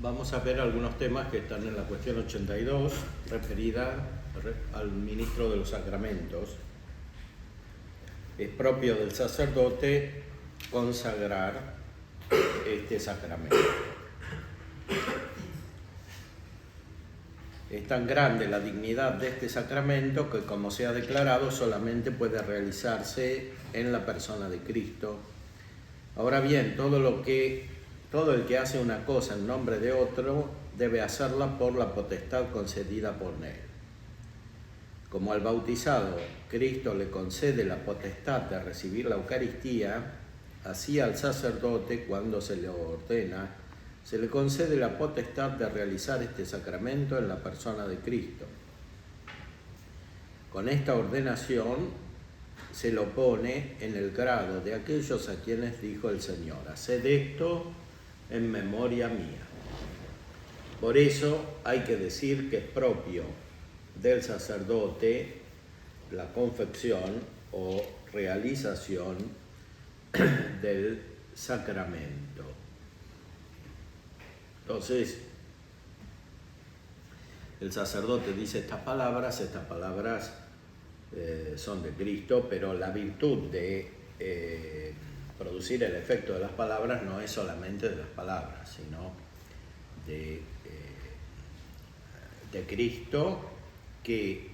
Vamos a ver algunos temas que están en la cuestión 82, referida al ministro de los sacramentos. Es propio del sacerdote consagrar este sacramento. Es tan grande la dignidad de este sacramento que, como se ha declarado, solamente puede realizarse en la persona de Cristo. Ahora bien, todo el que hace una cosa en nombre de otro debe hacerla por la potestad concedida por él. Como al bautizado Cristo le concede la potestad de recibir la Eucaristía, así al sacerdote, cuando se le ordena, se le concede la potestad de realizar este sacramento en la persona de Cristo. Con esta ordenación se lo pone en el grado de aquellos a quienes dijo el Señor: haced esto en memoria mía. Por eso hay que decir que es propio del sacerdote la confección o realización del sacramento. Entonces, el sacerdote dice estas palabras son de Cristo, pero la virtud de producir el efecto de las palabras no es solamente de las palabras, sino de Cristo, que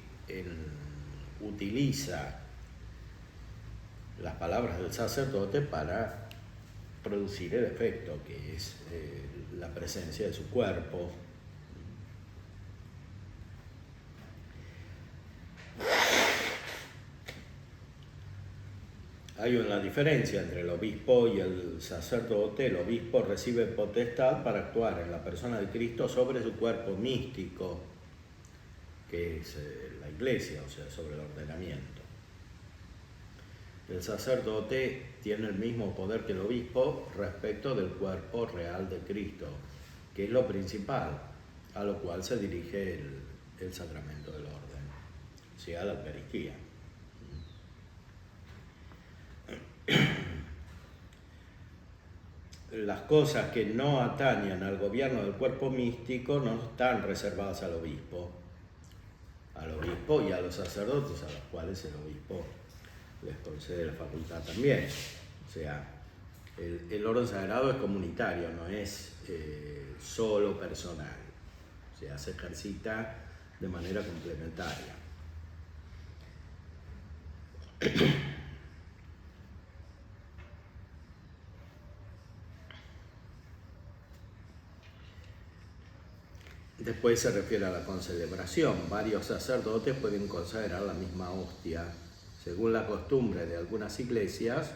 utiliza las palabras del sacerdote para producir el efecto, que es la presencia de su cuerpo. Hay una diferencia entre el obispo y el sacerdote. El obispo recibe potestad para actuar en la persona de Cristo sobre su cuerpo místico, que es la Iglesia, o sea, sobre el ordenamiento. El sacerdote tiene el mismo poder que el obispo respecto del cuerpo real de Cristo, que es lo principal, a lo cual se dirige el sacramento del orden, o sea, la Eucaristía. Las cosas que no atañan al gobierno del cuerpo místico no están reservadas al obispo y a los sacerdotes, a los cuales el obispo les concede la facultad también. O sea, el orden sagrado es comunitario, no es solo personal. O sea, se ejercita de manera complementaria. Después se refiere a la concelebración. Varios sacerdotes pueden consagrar la misma hostia, según la costumbre de algunas iglesias,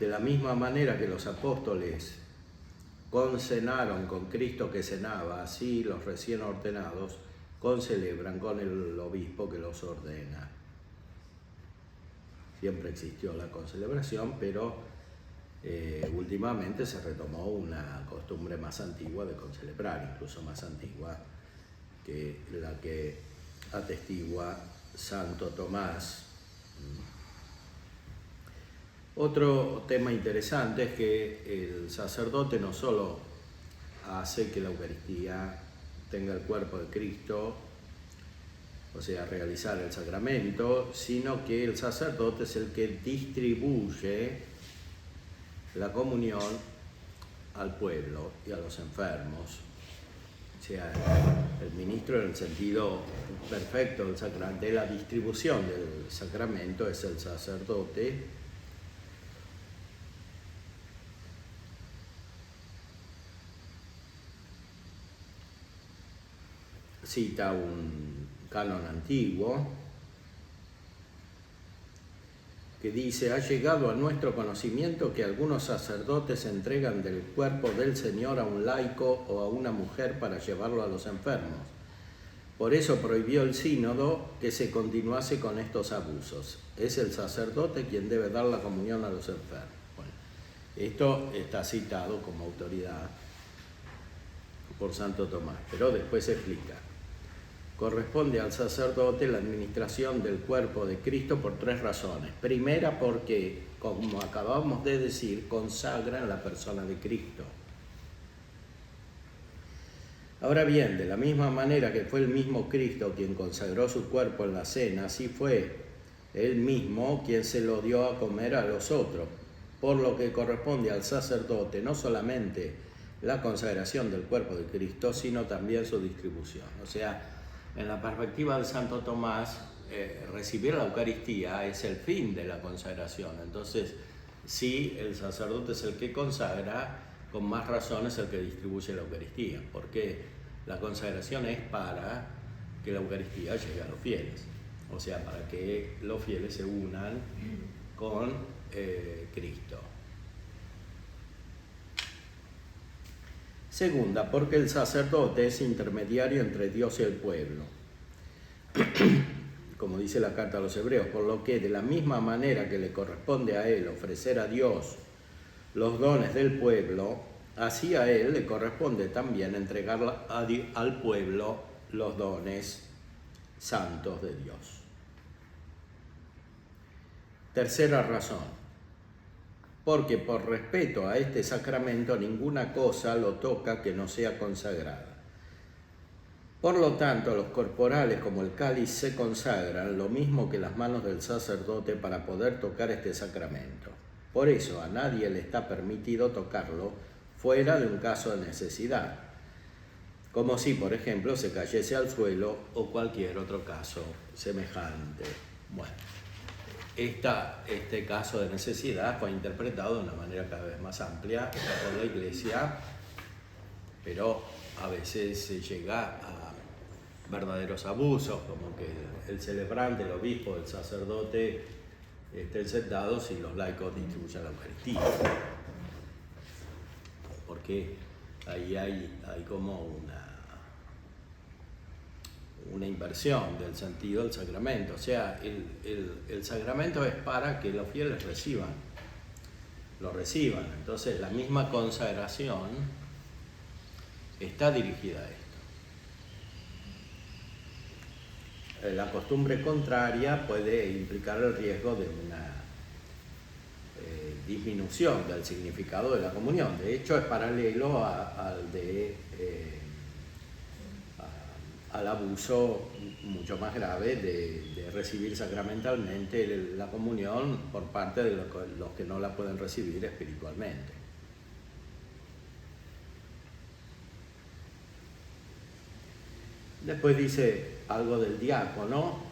de la misma manera que los apóstoles concenaron con Cristo que cenaba, así los recién ordenados concelebran con el obispo que los ordena. Siempre existió la concelebración, pero últimamente se retomó una costumbre más antigua de concelebrar, incluso más antigua que la que atestigua Santo Tomás. Otro tema interesante es que el sacerdote no solo hace que la Eucaristía tenga el cuerpo de Cristo, o sea, realizar el sacramento, sino que el sacerdote es el que distribuye la comunión al pueblo y a los enfermos. O sea, el ministro, en el sentido perfecto del sacramento, de la distribución del sacramento, es el sacerdote. Cita un canon antiguo que dice: ha llegado a nuestro conocimiento que algunos sacerdotes entregan del cuerpo del Señor a un laico o a una mujer para llevarlo a los enfermos. Por eso prohibió el sínodo que se continuase con estos abusos. Es el sacerdote quien debe dar la comunión a los enfermos. Bueno, esto está citado como autoridad por Santo Tomás, pero después se explica. Corresponde al sacerdote la administración del cuerpo de Cristo por tres razones. Primera, porque, como acabamos de decir, consagra en la persona de Cristo. Ahora bien, de la misma manera que fue el mismo Cristo quien consagró su cuerpo en la cena, así fue él mismo quien se lo dio a comer a los otros, por lo que corresponde al sacerdote no solamente la consagración del cuerpo de Cristo, sino también su distribución. O sea, en la perspectiva de Santo Tomás, recibir la Eucaristía es el fin de la consagración. Entonces, si el sacerdote es el que consagra, con más razón es el que distribuye la Eucaristía, porque la consagración es para que la Eucaristía llegue a los fieles, o sea, para que los fieles se unan con Cristo. Segunda, porque el sacerdote es intermediario entre Dios y el pueblo, como dice la carta a los Hebreos, por lo que de la misma manera que le corresponde a él ofrecer a Dios los dones del pueblo, así a él le corresponde también entregar al pueblo los dones santos de Dios. Tercera razón, porque por respeto a este sacramento ninguna cosa lo toca que no sea consagrada. Por lo tanto, los corporales como el cáliz se consagran, lo mismo que las manos del sacerdote, para poder tocar este sacramento. Por eso a nadie le está permitido tocarlo fuera de un caso de necesidad, como si, por ejemplo, se cayese al suelo o cualquier otro caso semejante. Bueno, este caso de necesidad fue interpretado de una manera cada vez más amplia por la Iglesia, pero a veces se llega a verdaderos abusos, como que el celebrante, el obispo, el sacerdote estén sentados y los laicos distribuyan la Eucaristía, porque ahí hay como una inversión del sentido del sacramento. O sea, el sacramento es para que los fieles lo reciban. Entonces la misma consagración está dirigida a esto. La costumbre contraria puede implicar el riesgo de una disminución del significado de la comunión. De hecho, es paralelo al abuso mucho más grave de recibir sacramentalmente la comunión por parte de los que no la pueden recibir espiritualmente. Después dice algo del diácono,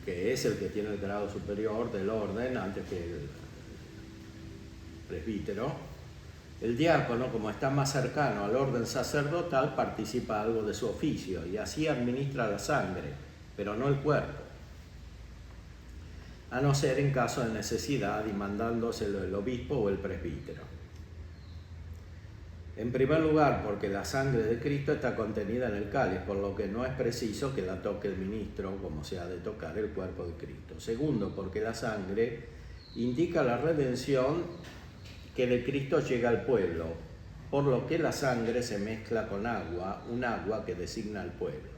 que es el que tiene el grado superior del orden antes que el presbítero. El diácono, como está más cercano al orden sacerdotal, participa algo de su oficio y así administra la sangre, pero no el cuerpo, a no ser en caso de necesidad y mandándoselo el obispo o el presbítero. En primer lugar, porque la sangre de Cristo está contenida en el cáliz, por lo que no es preciso que la toque el ministro como se ha de tocar el cuerpo de Cristo. Segundo, porque la sangre indica la redención que de Cristo llega al pueblo, por lo que la sangre se mezcla con agua, un agua que designa al pueblo.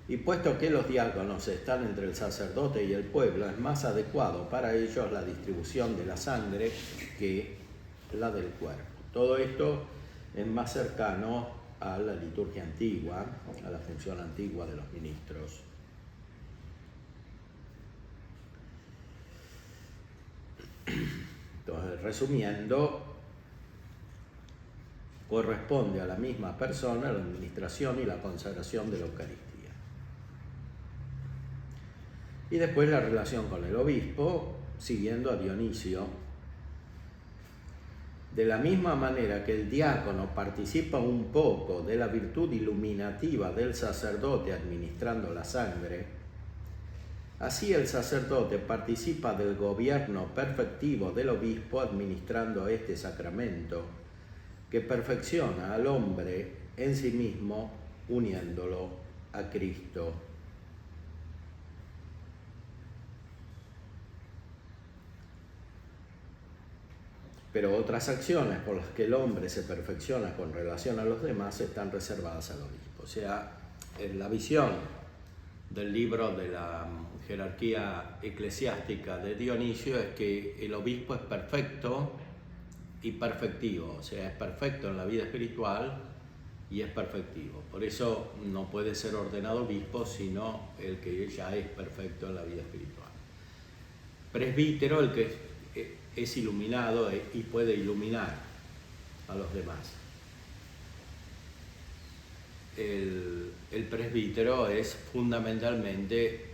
Y puesto que los diáconos están entre el sacerdote y el pueblo, es más adecuado para ellos la distribución de la sangre que la del cuerpo. Todo esto es más cercano a la liturgia antigua, a la función antigua de los ministros. Entonces, resumiendo, corresponde a la misma persona la administración y la consagración de la Eucaristía. Y después la relación con el obispo, siguiendo a Dionisio. De la misma manera que el diácono participa un poco de la virtud iluminativa del sacerdote administrando la sangre, así el sacerdote participa del gobierno perfectivo del obispo administrando este sacramento, que perfecciona al hombre en sí mismo, uniéndolo a Cristo. Pero otras acciones por las que el hombre se perfecciona con relación a los demás están reservadas al obispo. O sea, en la visión del libro de la jerarquía eclesiástica de Dionisio es que el obispo es perfecto y perfectivo, o sea, es perfecto en la vida espiritual y es perfectivo. Por eso no puede ser ordenado obispo sino el que ya es perfecto en la vida espiritual. Presbítero, el que es iluminado y puede iluminar a los demás. El presbítero es fundamentalmente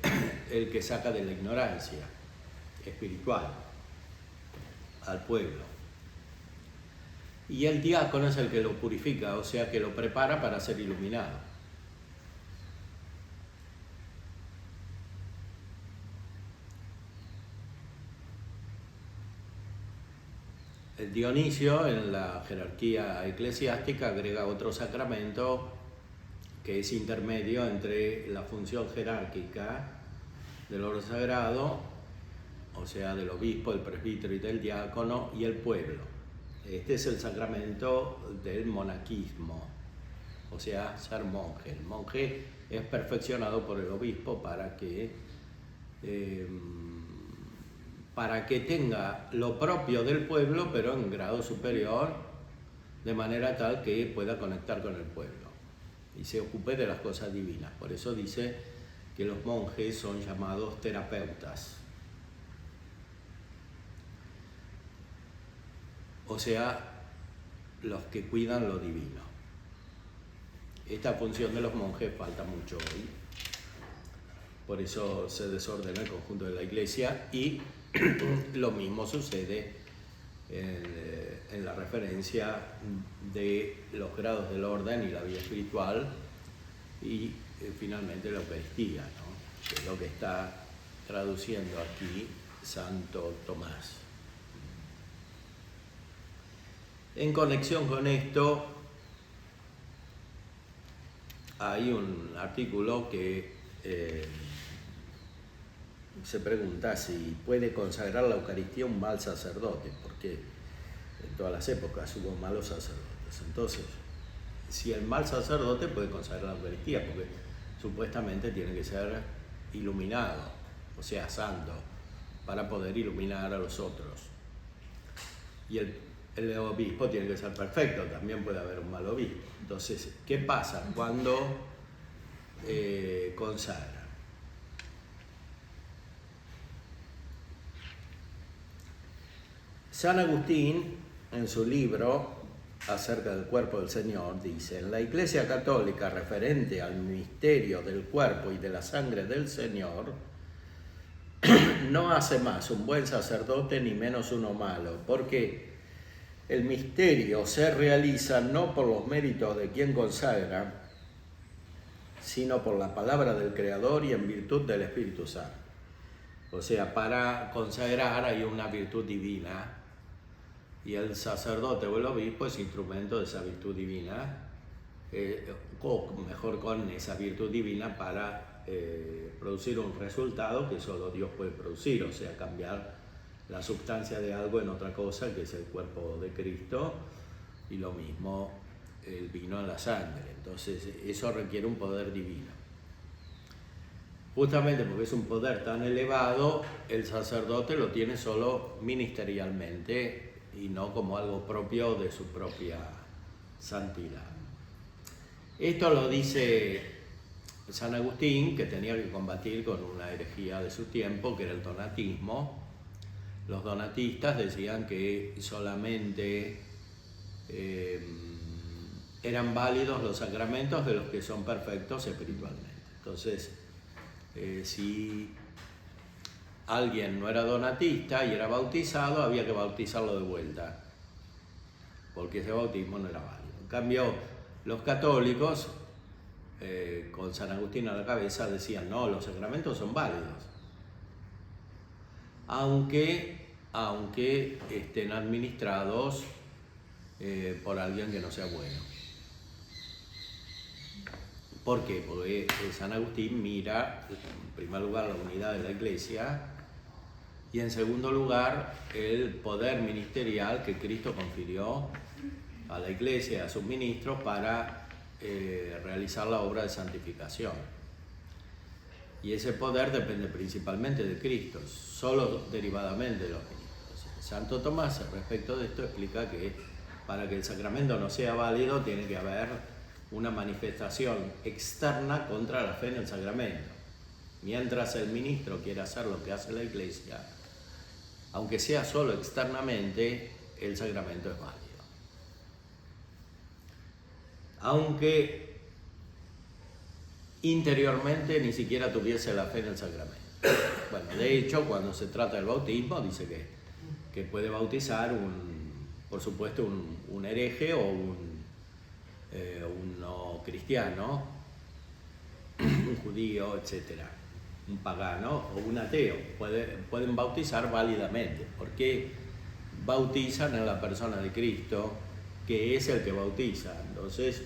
el que saca de la ignorancia espiritual al pueblo. Y el diácono es el que lo purifica, o sea, que lo prepara para ser iluminado. El Dionisio, en la jerarquía eclesiástica, agrega otro sacramento que es intermedio entre la función jerárquica del orden sagrado, o sea, del obispo, el presbítero y del diácono, y el pueblo. Este es el sacramento del monaquismo, o sea, ser monje. El monje es perfeccionado por el obispo para que tenga lo propio del pueblo, pero en grado superior, de manera tal que pueda conectar con el pueblo y se ocupe de las cosas divinas. Por eso dice que los monjes son llamados terapeutas, o sea, los que cuidan lo divino. Esta función de los monjes falta mucho hoy, por eso se desordena el conjunto de la Iglesia, y lo mismo sucede en la referencia de los grados del orden y la vida espiritual, y finalmente la Eucaristía, ¿no? Que es lo que está traduciendo aquí Santo Tomás. En conexión con esto, hay un artículo que se pregunta si puede consagrar la Eucaristía un mal sacerdote, porque en todas las épocas hubo malos sacerdotes. Entonces, si el mal sacerdote puede consagrar la Eucaristía, porque supuestamente tiene que ser iluminado, o sea, santo, para poder iluminar a los otros. Y el obispo tiene que ser perfecto, también puede haber un mal obispo. Entonces, ¿qué pasa cuando consagra? San Agustín, en su libro acerca del cuerpo del Señor, dice: en la Iglesia Católica, referente al misterio del cuerpo y de la sangre del Señor, no hace más un buen sacerdote ni menos uno malo, porque el misterio se realiza no por los méritos de quien consagra, sino por la palabra del Creador y en virtud del Espíritu Santo. O sea, para consagrar hay una virtud divina, y el sacerdote o el obispo es instrumento de esa virtud divina, o mejor, con esa virtud divina para producir un resultado que solo Dios puede producir, o sea, cambiar la sustancia de algo en otra cosa, que es el cuerpo de Cristo, y lo mismo el vino en la sangre. Entonces, eso requiere un poder divino. Justamente porque es un poder tan elevado, el sacerdote lo tiene solo ministerialmente y no como algo propio de su propia santidad. Esto lo dice San Agustín, que tenía que combatir con una herejía de su tiempo, que era el donatismo. Los donatistas decían que solamente eran válidos los sacramentos de los que son perfectos espiritualmente. Entonces, si alguien no era donatista y era bautizado, había que bautizarlo de vuelta, porque ese bautismo no era válido. En cambio, los católicos, con San Agustín a la cabeza, decían: no, los sacramentos son válidos, aunque estén administrados por alguien que no sea bueno. ¿Por qué? Porque San Agustín mira, en primer lugar, la unidad de la Iglesia, y en segundo lugar, el poder ministerial que Cristo confirió a la Iglesia y a sus ministros para realizar la obra de santificación. Y ese poder depende principalmente de Cristo, solo derivadamente de los ministros. Santo Tomás, respecto de esto, explica que para que el sacramento no sea válido, tiene que haber una manifestación externa contra la fe en el sacramento. Mientras el ministro quiere hacer lo que hace la Iglesia, aunque sea solo externamente, el sacramento es válido. Aunque interiormente ni siquiera tuviese la fe en el sacramento. Bueno, de hecho, cuando se trata del bautismo, dice que puede bautizar, por supuesto, un hereje o un no cristiano, un judío, etc., un pagano o un ateo. Pueden bautizar válidamente, porque bautizan en la persona de Cristo, que es el que bautiza. Entonces,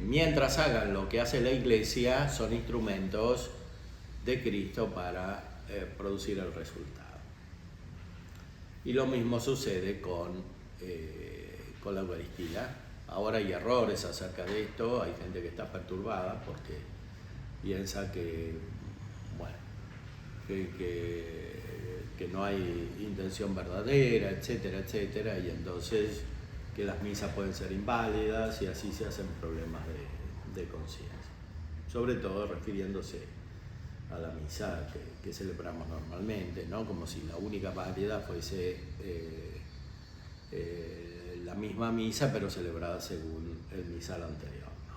mientras hagan lo que hace la Iglesia, son instrumentos de Cristo para producir el resultado. Y lo mismo sucede con la Eucaristía. Ahora hay errores acerca de esto, hay gente que está perturbada porque piensa que, bueno, que no hay intención verdadera, etcétera, etcétera, y entonces que las misas pueden ser inválidas y así se hacen problemas de conciencia, sobre todo refiriéndose a la misa que celebramos normalmente, ¿no? Como si la única válida fuese la misma misa pero celebrada según el misal anterior, ¿no?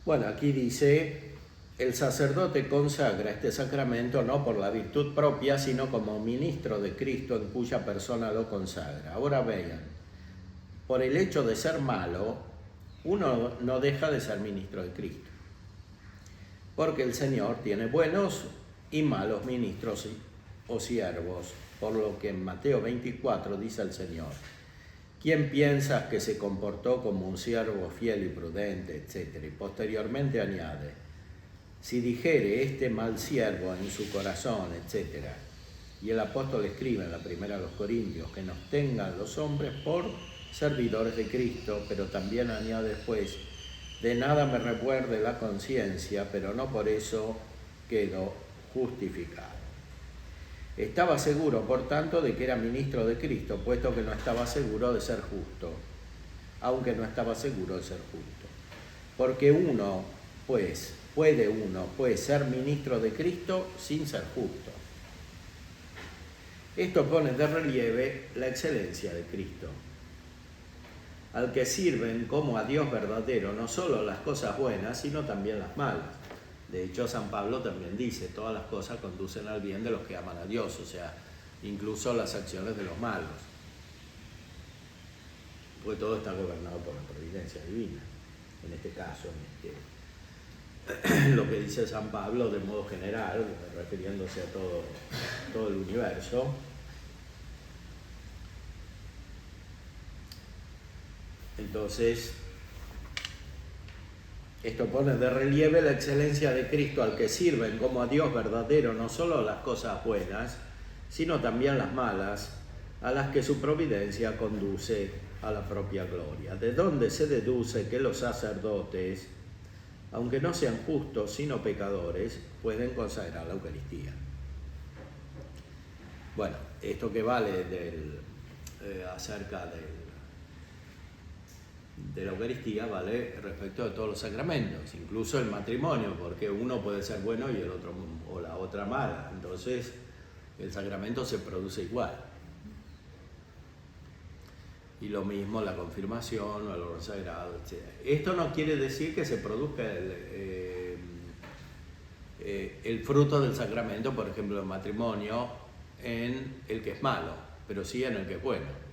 Bueno, aquí dice: el sacerdote consagra este sacramento no por la virtud propia, sino como ministro de Cristo en cuya persona lo consagra. Ahora vean, por el hecho de ser malo, uno no deja de ser ministro de Cristo, porque el Señor tiene buenos y malos ministros o siervos, por lo que en Mateo 24 dice el Señor: ¿quién piensas que se comportó como un siervo fiel y prudente, etcétera? Y posteriormente añade: si dijere este mal siervo en su corazón, etcétera. Y el apóstol escribe en la primera a los Corintios que nos tengan los hombres por servidores de Cristo, pero también añade después: de nada me recuerde la conciencia, pero no por eso quedo justificado. Estaba seguro, por tanto, de que era ministro de Cristo, puesto que no estaba seguro de ser justo, aunque no estaba seguro de ser justo. Porque uno, pues, puede ser ministro de Cristo sin ser justo. Esto pone de relieve la excelencia de Cristo, al que sirven como a Dios verdadero no solo las cosas buenas, sino también las malas. De hecho, San Pablo también dice: todas las cosas conducen al bien de los que aman a Dios, o sea, incluso las acciones de los malos, porque todo está gobernado por la providencia divina, en este caso, lo que dice San Pablo de modo general, refiriéndose a todo el universo. Entonces, esto pone de relieve la excelencia de Cristo, al que sirven como a Dios verdadero no solo las cosas buenas, sino también las malas, a las que su providencia conduce a la propia gloria. De donde se deduce que los sacerdotes, aunque no sean justos sino pecadores, pueden consagrar la Eucaristía. Bueno, esto que vale acerca de la Eucaristía vale respecto de todos los sacramentos, incluso el matrimonio, porque uno puede ser bueno y el otro o la otra mala. Entonces el sacramento se produce igual. Y lo mismo la confirmación o el orden sagrado, etc. Esto no quiere decir que se produzca el fruto del sacramento, por ejemplo, el matrimonio, en el que es malo, pero sí en el que es bueno.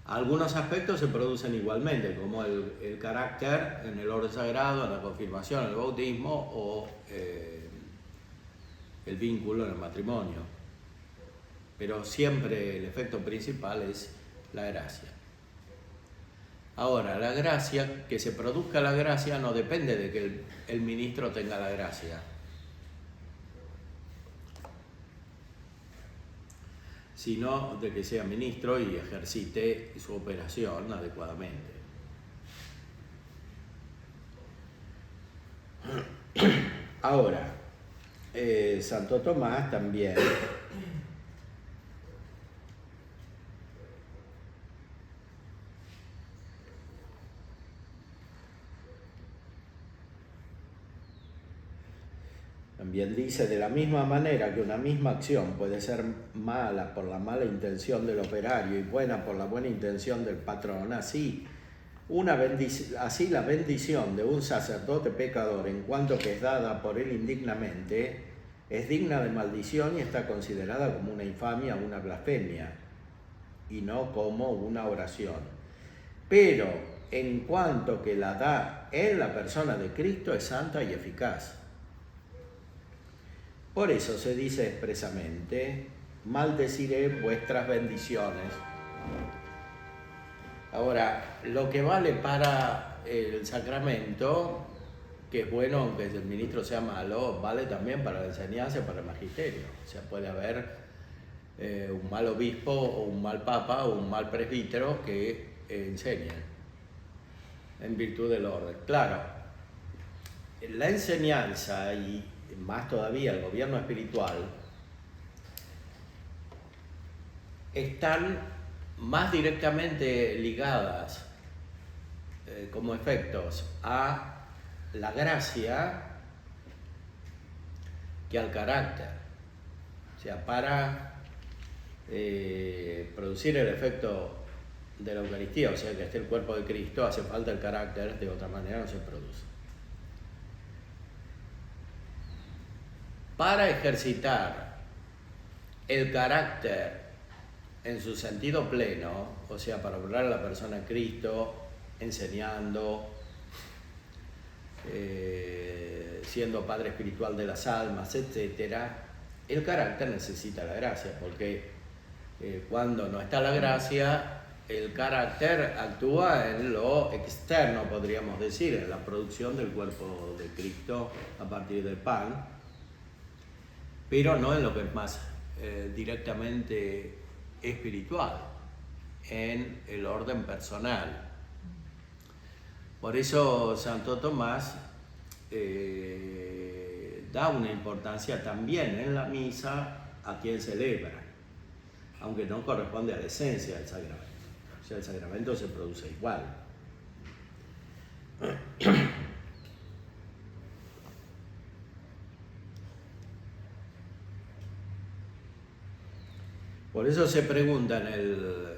Algunos aspectos se producen igualmente, como el carácter en el orden sagrado, en la confirmación, en el bautismo, o el vínculo en el matrimonio. Pero siempre el efecto principal es la gracia. Ahora, la gracia, que se produzca la gracia, no depende de que el ministro tenga la gracia, sino de que sea ministro y ejercite su operación adecuadamente. Ahora, Santo Tomás también dice, de la misma manera que una misma acción puede ser mala por la mala intención del operario y buena por la buena intención del patrón, así la bendición de un sacerdote pecador, en cuanto que es dada por él indignamente, es digna de maldición y está considerada como una infamia, una blasfemia, y no como una oración. Pero en cuanto que la da en la persona de Cristo, es santa y eficaz. Por eso se dice expresamente, maldeciré vuestras bendiciones. Ahora, lo que vale para el sacramento, que es bueno aunque el ministro sea malo, vale también para la enseñanza y para el magisterio. O sea, puede haber un mal obispo o un mal papa o un mal presbítero que enseñen en virtud del orden. Claro, la enseñanza y más todavía el gobierno espiritual están más directamente ligadas como efectos a la gracia que al carácter. O sea, para producir el efecto de la Eucaristía, o sea, que esté el cuerpo de Cristo, hace falta el carácter, de otra manera no se produce. Para ejercitar el carácter en su sentido pleno, o sea, para obrar a la persona de Cristo, enseñando, siendo padre espiritual de las almas, etc., el carácter necesita la gracia, porque cuando no está la gracia, el carácter actúa en lo externo, podríamos decir, en la producción del cuerpo de Cristo a partir del pan, pero no en lo que es más directamente espiritual, en el orden personal. Por eso Santo Tomás da una importancia también en la misa a quien celebra, aunque no corresponde a la esencia del sacramento. O sea, el sacramento se produce igual. Por eso se pregunta en el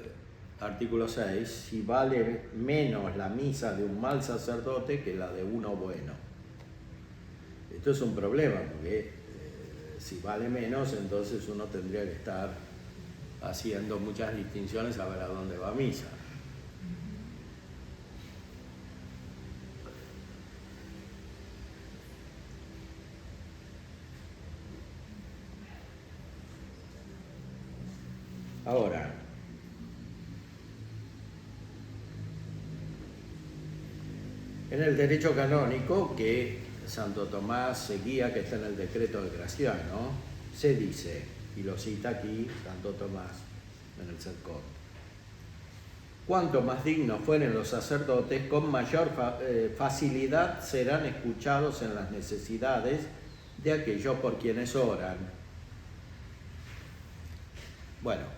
artículo 6 si vale menos la misa de un mal sacerdote que la de uno bueno. Esto es un problema, porque si vale menos, entonces uno tendría que estar haciendo muchas distinciones a ver a dónde va a misa. Ahora, en el derecho canónico que Santo Tomás seguía, que está en el decreto del Graciano, se dice, y lo cita aquí Santo Tomás en el Sercón: cuanto más dignos fueren los sacerdotes, con mayor facilidad serán escuchados en las necesidades de aquellos por quienes oran. Bueno,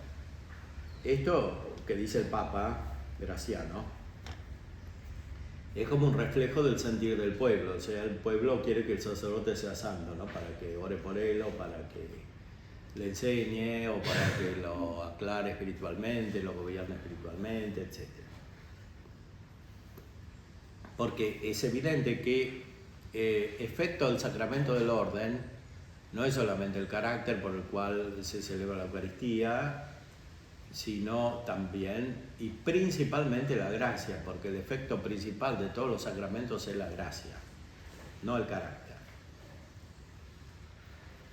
esto que dice el Papa Graciano es como un reflejo del sentir del pueblo. O sea, el pueblo quiere que el sacerdote sea santo, ¿no? Para que ore por él, o para que le enseñe, o para que lo aclare espiritualmente, lo gobierne espiritualmente, etc. Porque es evidente que efecto del sacramento del orden no es solamente el carácter por el cual se celebra la Eucaristía, sino también y principalmente la gracia, porque el efecto principal de todos los sacramentos es la gracia, no el carácter.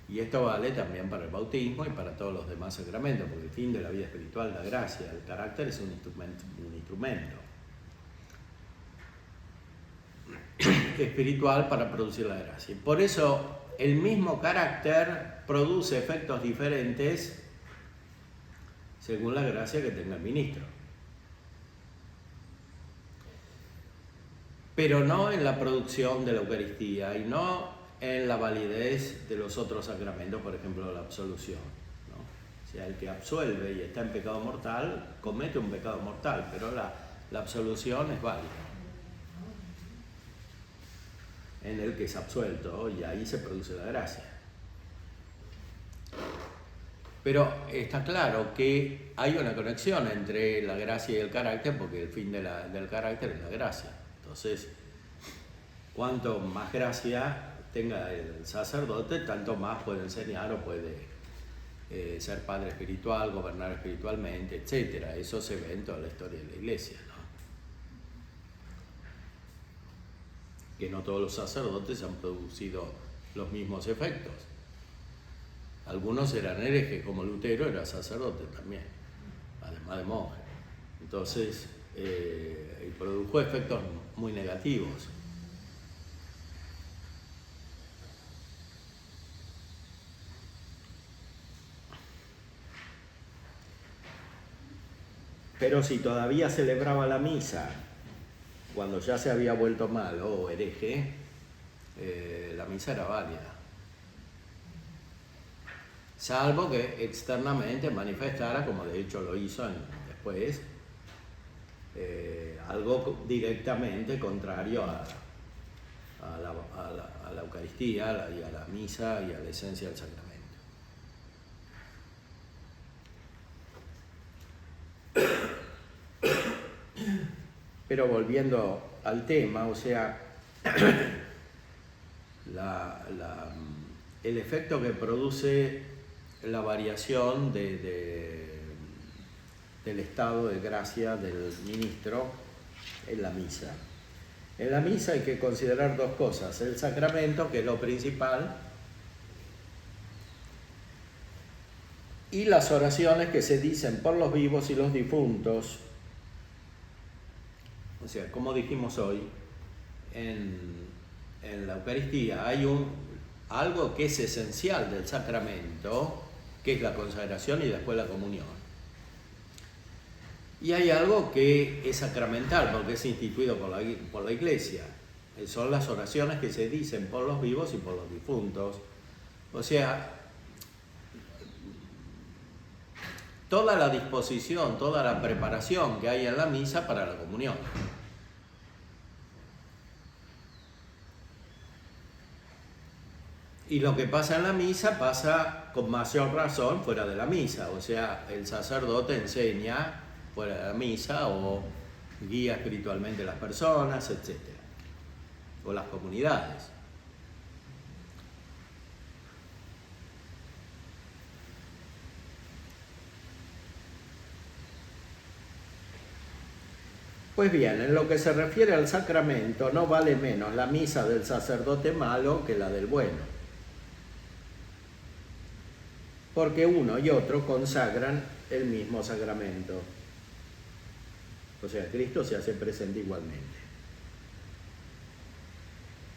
Y esto vale también para el bautismo y para todos los demás sacramentos, porque el fin de la vida espiritual es la gracia, el carácter es un instrumento espiritual para producir la gracia. Por eso el mismo carácter produce efectos diferentes según la gracia que tenga el ministro. Pero no en la producción de la Eucaristía y no en la validez de los otros sacramentos, por ejemplo la absolución, ¿no? O sea, el que absuelve y está en pecado mortal, comete un pecado mortal, pero la absolución es válida en el que es absuelto y ahí se produce la gracia. Pero está claro que hay una conexión entre la gracia y el carácter, porque el fin del carácter es la gracia. Entonces, cuanto más gracia tenga el sacerdote, tanto más puede enseñar o puede ser padre espiritual, gobernar espiritualmente, etc. Eso se ve en toda la historia de la Iglesia, ¿no? Que no todos los sacerdotes han producido los mismos efectos. Algunos eran herejes, como Lutero era sacerdote también, además de monje. Entonces, produjo efectos muy negativos. Pero si todavía celebraba la misa cuando ya se había vuelto malo o hereje, la misa era válida. Salvo que externamente manifestara, como de hecho lo hizo después, algo directamente contrario a la Eucaristía y a la misa y a la esencia del sacramento. Pero volviendo al tema, o sea, el efecto que produce la variación del estado de gracia del ministro en la misa. En la misa hay que considerar dos cosas: el sacramento, que es lo principal, y las oraciones que se dicen por los vivos y los difuntos. O sea, como dijimos hoy, en la Eucaristía hay algo que es esencial del sacramento, que es la consagración y después la comunión. Y hay algo que es sacramental, porque es instituido por la Iglesia. Son las oraciones que se dicen por los vivos y por los difuntos. O sea, toda la disposición, toda la preparación que hay en la misa para la comunión. Y lo que pasa en la misa pasa con mayor razón fuera de la misa. O sea, el sacerdote enseña fuera de la misa o guía espiritualmente a las personas, etc. O las comunidades. Pues bien, en lo que se refiere al sacramento, no vale menos la misa del sacerdote malo que la del bueno. Porque uno y otro consagran el mismo sacramento. O sea, Cristo se hace presente igualmente.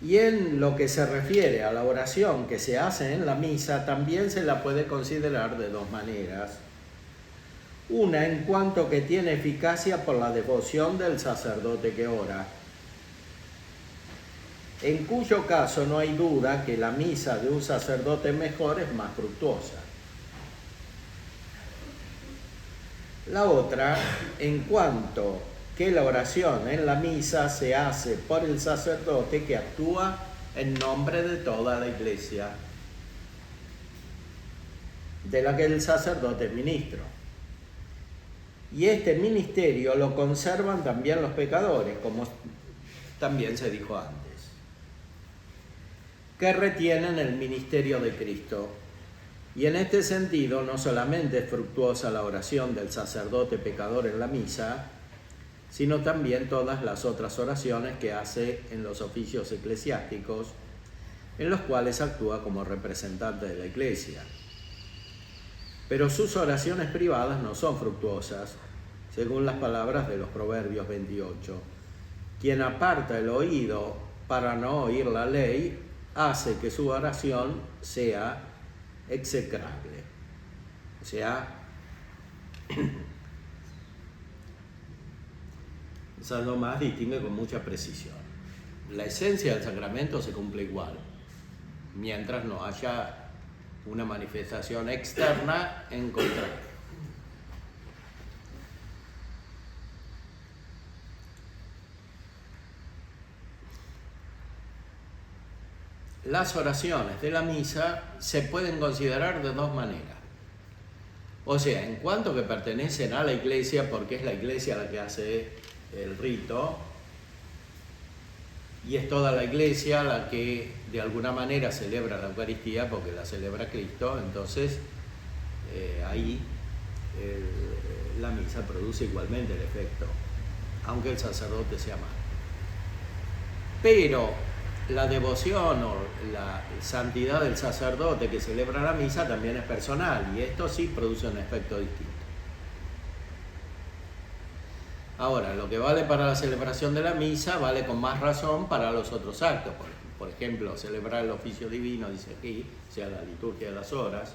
Y en lo que se refiere a la oración que se hace en la misa, también se la puede considerar de dos maneras. Una, en cuanto que tiene eficacia por la devoción del sacerdote que ora, en cuyo caso no hay duda que la misa de un sacerdote mejor es más fructuosa. La otra, en cuanto que la oración en la misa se hace por el sacerdote que actúa en nombre de toda la Iglesia, de la que el sacerdote es ministro. Y este ministerio lo conservan también los pecadores, como también se dijo antes, que retienen el ministerio de Cristo. Y en este sentido, no solamente es fructuosa la oración del sacerdote pecador en la misa, sino también todas las otras oraciones que hace en los oficios eclesiásticos, en los cuales actúa como representante de la Iglesia. Pero sus oraciones privadas no son fructuosas, según las palabras de los Proverbios 28. Quien aparta el oído para no oír la ley, hace que su oración sea execrable. O sea, San Tomás distingue con mucha precisión. La esencia del sacramento se cumple igual, mientras no haya una manifestación externa en contra. Las oraciones de la misa se pueden considerar de dos maneras. O sea, en cuanto que pertenecen a la iglesia, porque es la iglesia la que hace el rito, y es toda la iglesia la que de alguna manera celebra la Eucaristía, porque la celebra Cristo, entonces ahí la misa produce igualmente el efecto, aunque el sacerdote sea malo. Pero la devoción o la santidad del sacerdote que celebra la misa también es personal, y esto sí produce un efecto distinto. Ahora, lo que vale para la celebración de la misa vale con más razón para los otros actos. Por ejemplo, celebrar el oficio divino, dice aquí, o sea, la liturgia de las horas.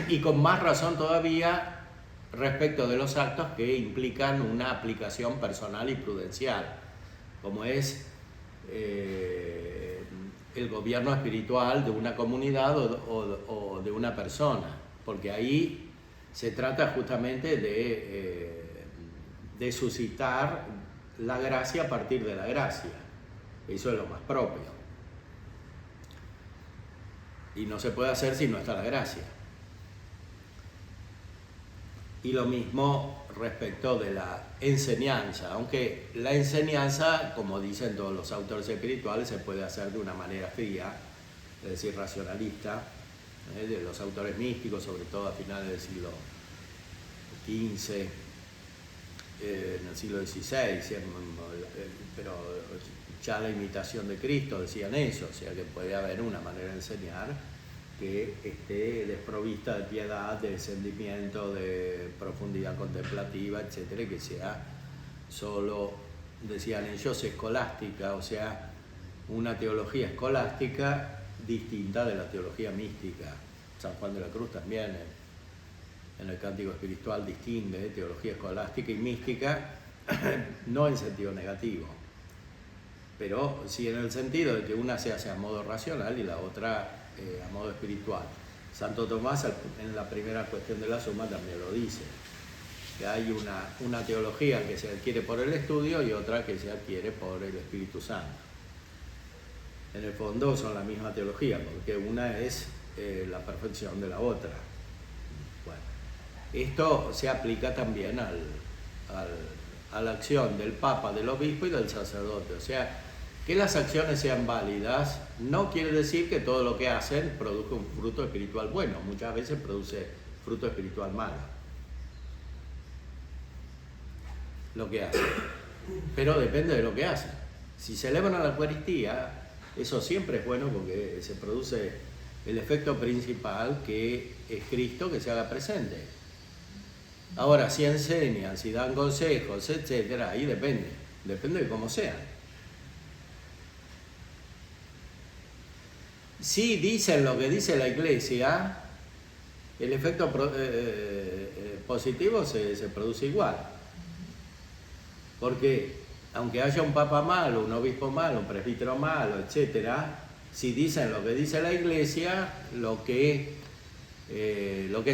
Y con más razón todavía respecto de los actos que implican una aplicación personal y prudencial, como es el gobierno espiritual de una comunidad o de una persona, porque ahí se trata justamente de suscitar la gracia a partir de la gracia. Eso es lo más propio. Y no se puede hacer si no está la gracia. Y lo mismo respecto de la enseñanza, aunque la enseñanza, como dicen todos los autores espirituales, se puede hacer de una manera fría, es decir, racionalista, de los autores místicos, sobre todo a finales del siglo XV, en el siglo XVI, pero ya la imitación de Cristo decían eso, o sea que puede haber una manera de enseñar que esté desprovista de piedad, de sentimiento, de profundidad contemplativa, etcétera, y que sea solo, decían ellos, escolástica, o sea, una teología escolástica distinta de la teología mística. San Juan de la Cruz también en el Cántico Espiritual distingue teología escolástica y mística, no en sentido negativo, pero sí en el sentido de que una se hace a modo racional y la otra a modo espiritual. Santo Tomás en la primera cuestión de la Suma también lo dice, que hay una teología que se adquiere por el estudio y otra que se adquiere por el Espíritu Santo. En el fondo son la misma teología, porque una es la perfección de la otra. Bueno, esto se aplica también a la acción del Papa, del Obispo y del sacerdote. O sea, que las acciones sean válidas no quiere decir que todo lo que hacen produzca un fruto espiritual bueno. Muchas veces produce fruto espiritual malo lo que hacen, pero depende de lo que hacen. Si celebran la Eucaristía, eso siempre es bueno porque se produce el efecto principal, que es Cristo que se haga presente. Ahora, si enseñan, si dan consejos, etcétera, ahí depende de cómo sean. Si dicen lo que dice la Iglesia, el efecto positivo se produce igual. Porque aunque haya un papa malo, un obispo malo, un presbítero malo, etcétera, si dicen lo que dice la Iglesia, lo que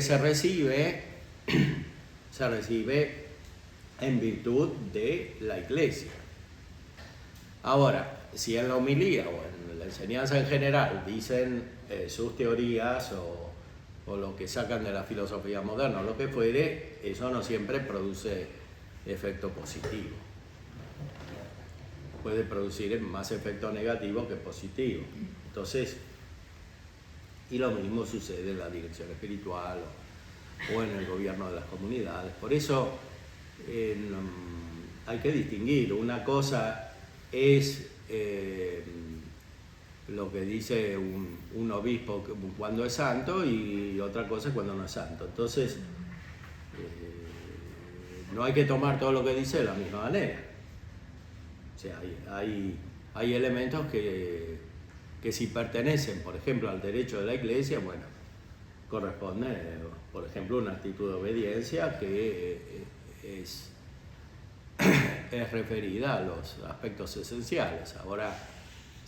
se recibe en virtud de la Iglesia. Ahora, si en la homilía o en la enseñanza en general dicen sus teorías o lo que sacan de la filosofía moderna o lo que fuere, eso no siempre produce efecto positivo. Puede producir más efecto negativo que positivo. Entonces, y lo mismo sucede en la dirección espiritual o en el gobierno de las comunidades. Por eso hay que distinguir. Una cosa es lo que dice un obispo cuando es santo, y otra cosa es cuando no es santo. Entonces, no hay que tomar todo lo que dice de la misma manera. O sea, hay elementos que si pertenecen, por ejemplo, al derecho de la Iglesia, bueno, corresponde, por ejemplo, una actitud de obediencia que es referida a los aspectos esenciales. Ahora,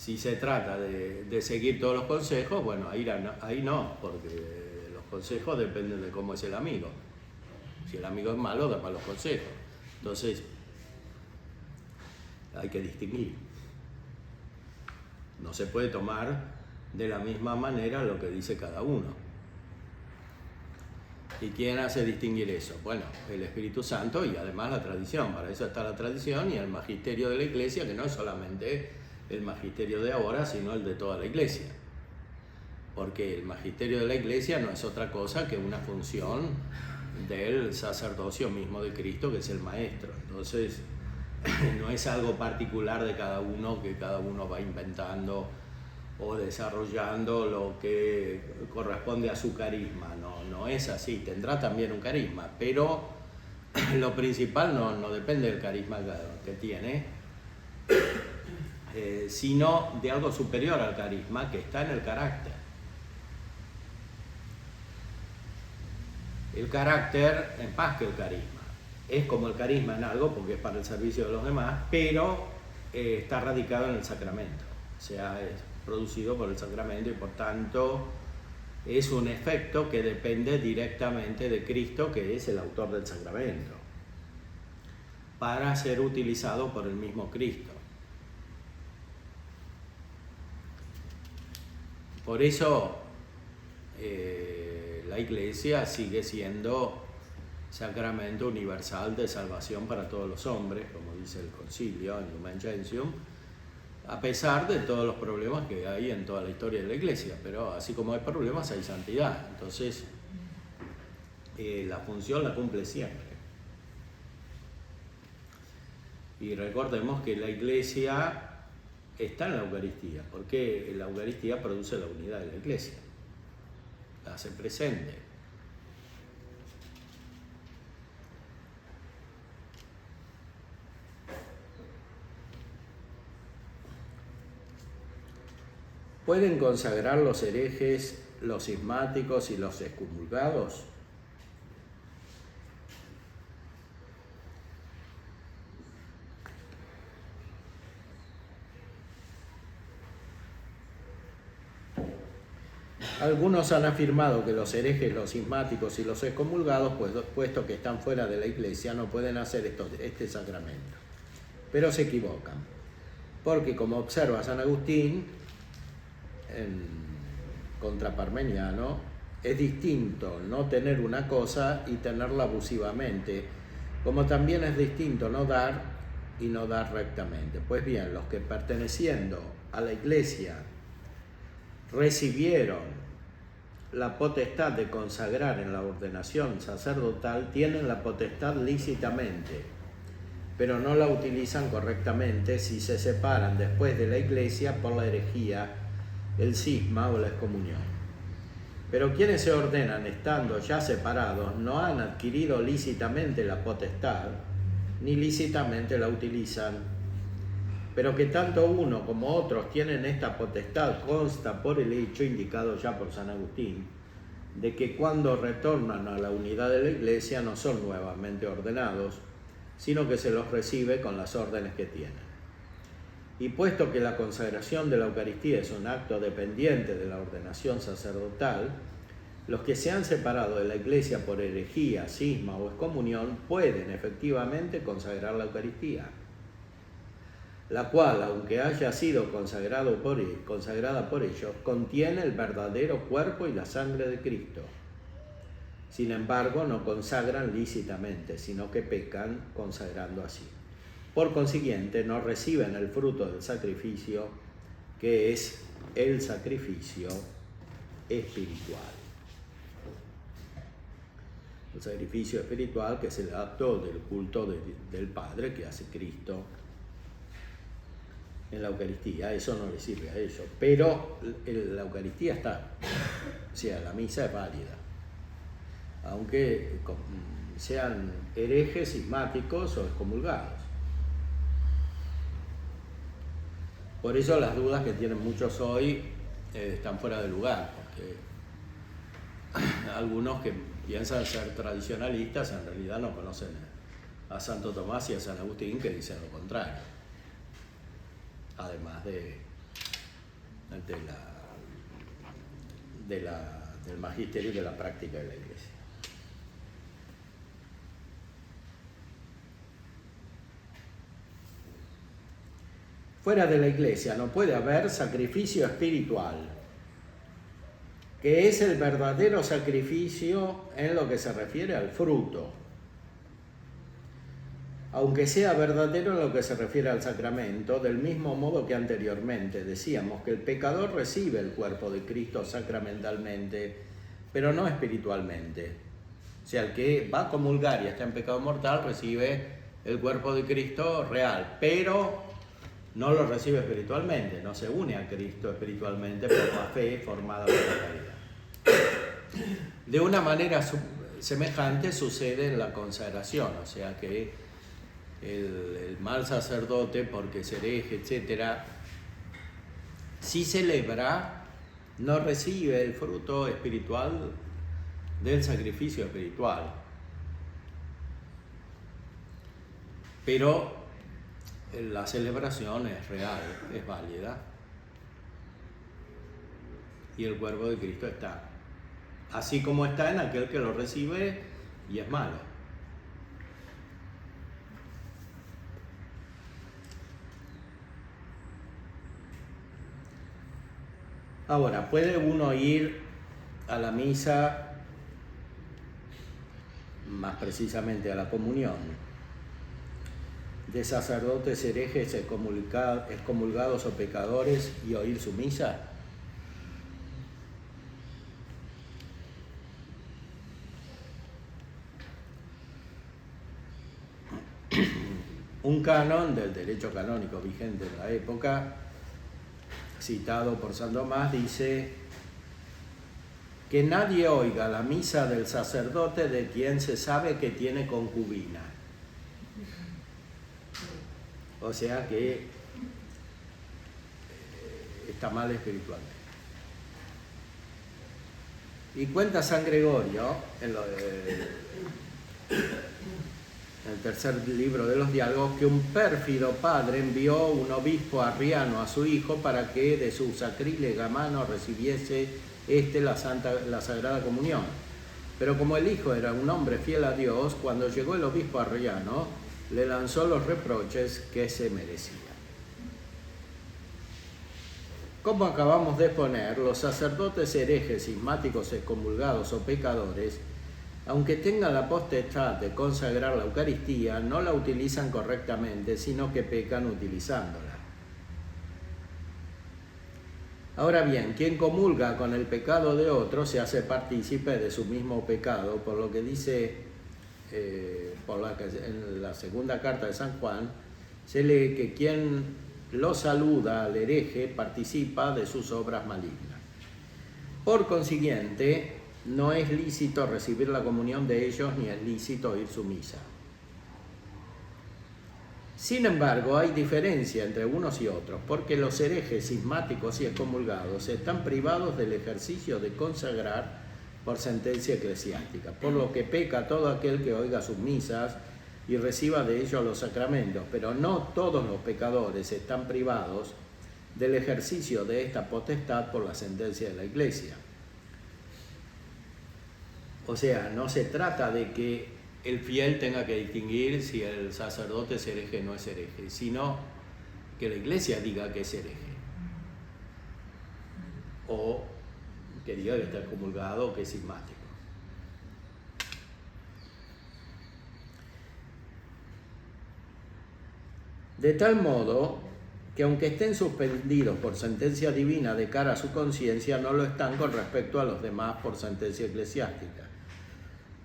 Si se trata de seguir todos los consejos, bueno, ahí no, porque los consejos dependen de cómo es el amigo. Si el amigo es malo, da malos consejos. Entonces, hay que distinguir. No se puede tomar de la misma manera lo que dice cada uno. ¿Y quién hace distinguir eso? Bueno, el Espíritu Santo y además la tradición. Para eso está la tradición y el magisterio de la Iglesia, que no es solamente el magisterio de ahora, sino el de toda la Iglesia. Porque el magisterio de la Iglesia no es otra cosa que una función del sacerdocio mismo de Cristo, que es el Maestro. Entonces, no es algo particular de cada uno, que cada uno va inventando o desarrollando lo que corresponde a su carisma. No es así. Tendrá también un carisma, pero lo principal no depende del carisma que tiene, sino de algo superior al carisma, que está en el carácter. El carácter es más que el carisma. Es como el carisma en algo, porque es para el servicio de los demás, pero está radicado en el sacramento. O sea, es producido por el sacramento y por tanto es un efecto que depende directamente de Cristo, que es el autor del sacramento, para ser utilizado por el mismo Cristo. Por eso la Iglesia sigue siendo sacramento universal de salvación para todos los hombres, como dice el Concilio en Lumen Gentium, a pesar de todos los problemas que hay en toda la historia de la Iglesia. Pero así como hay problemas, hay santidad. Entonces, la función la cumple siempre. Y recordemos que la Iglesia está en la Eucaristía, porque la Eucaristía produce la unidad de la Iglesia, la hace presente. ¿Pueden consagrar los herejes, los cismáticos y los excomulgados? Algunos han afirmado que los herejes, los cismáticos y los excomulgados, puesto que están fuera de la Iglesia, no pueden hacer este sacramento. Pero se equivocan, porque como observa San Agustín, en contra Parmeniano, es distinto no tener una cosa y tenerla abusivamente, como también es distinto no dar y no dar rectamente. Pues bien, los que perteneciendo a la Iglesia recibieron la potestad de consagrar en la ordenación sacerdotal tienen la potestad lícitamente, pero no la utilizan correctamente si se separan después de la Iglesia por la herejía, el cisma o la excomunión. Pero quienes se ordenan estando ya separados no han adquirido lícitamente la potestad, ni lícitamente la utilizan, pero que tanto uno como otros tienen esta potestad consta por el hecho indicado ya por San Agustín, de que cuando retornan a la unidad de la Iglesia no son nuevamente ordenados, sino que se los recibe con las órdenes que tienen. Y puesto que la consagración de la Eucaristía es un acto dependiente de la ordenación sacerdotal, los que se han separado de la Iglesia por herejía, cisma o excomunión pueden efectivamente consagrar la Eucaristía, la cual, aunque haya sido consagrada por ellos, contiene el verdadero cuerpo y la sangre de Cristo. Sin embargo, no consagran lícitamente, sino que pecan consagrando así. Por consiguiente, no reciben el fruto del sacrificio, que es el sacrificio espiritual. El sacrificio espiritual, que es el acto del culto del Padre que hace Cristo en la Eucaristía. Eso no le sirve a ellos, pero la Eucaristía está, o sea, la misa es válida, aunque sean herejes, cismáticos o excomulgados. Por eso las dudas que tienen muchos hoy están fuera de lugar, porque algunos que piensan ser tradicionalistas en realidad no conocen a Santo Tomás y a San Agustín, que dicen lo contrario, además de del magisterio y de la práctica de la Iglesia. Fuera de la Iglesia no puede haber sacrificio espiritual, que es el verdadero sacrificio en lo que se refiere al fruto, aunque sea verdadero en lo que se refiere al sacramento, del mismo modo que anteriormente decíamos que el pecador recibe el cuerpo de Cristo sacramentalmente, pero no espiritualmente. O sea, el que va a comulgar y está en pecado mortal recibe el cuerpo de Cristo real, pero no lo recibe espiritualmente, no se une a Cristo espiritualmente por la fe formada por la caridad. De una manera semejante sucede en la consagración, o sea que el mal sacerdote, porque es hereje, etc., si celebra, no recibe el fruto espiritual del sacrificio espiritual. Pero la celebración es real, es válida. Y el cuerpo de Cristo está. Así como está en aquel que lo recibe y es malo. Ahora, ¿puede uno ir a la misa, más precisamente a la comunión, de sacerdotes herejes excomulgados o pecadores y oír su misa? Un canon del derecho canónico vigente en la época, citado por San Tomás, dice que nadie oiga la misa del sacerdote de quien se sabe que tiene concubina. O sea que está mal espiritualmente. Y cuenta San Gregorio, en el tercer libro de los diálogos, que un pérfido padre envió un obispo arriano a su hijo para que de su sacrílega mano recibiese la Sagrada Comunión. Pero como el hijo era un hombre fiel a Dios, cuando llegó el obispo arriano, le lanzó los reproches que se merecía. Como acabamos de exponer, los sacerdotes herejes, cismáticos, excomulgados o pecadores, aunque tengan la potestad de consagrar la Eucaristía, no la utilizan correctamente, sino que pecan utilizándola. Ahora bien, quien comulga con el pecado de otro se hace partícipe de su mismo pecado, por lo que dice en la segunda carta de San Juan, se lee que quien lo saluda al hereje participa de sus obras malignas. Por consiguiente, no es lícito recibir la comunión de ellos ni es lícito oír su misa. Sin embargo, hay diferencia entre unos y otros, porque los herejes, cismáticos y excomulgados están privados del ejercicio de consagrar por sentencia eclesiástica, por lo que peca todo aquel que oiga sus misas y reciba de ellos los sacramentos, pero no todos los pecadores están privados del ejercicio de esta potestad por la sentencia de la Iglesia. O sea, no se trata de que el fiel tenga que distinguir si el sacerdote es hereje o no es hereje, sino que la Iglesia diga que es hereje, o que diga que está excomulgado o que es cismático. De tal modo que aunque estén suspendidos por sentencia divina de cara a su conciencia, no lo están con respecto a los demás por sentencia eclesiástica.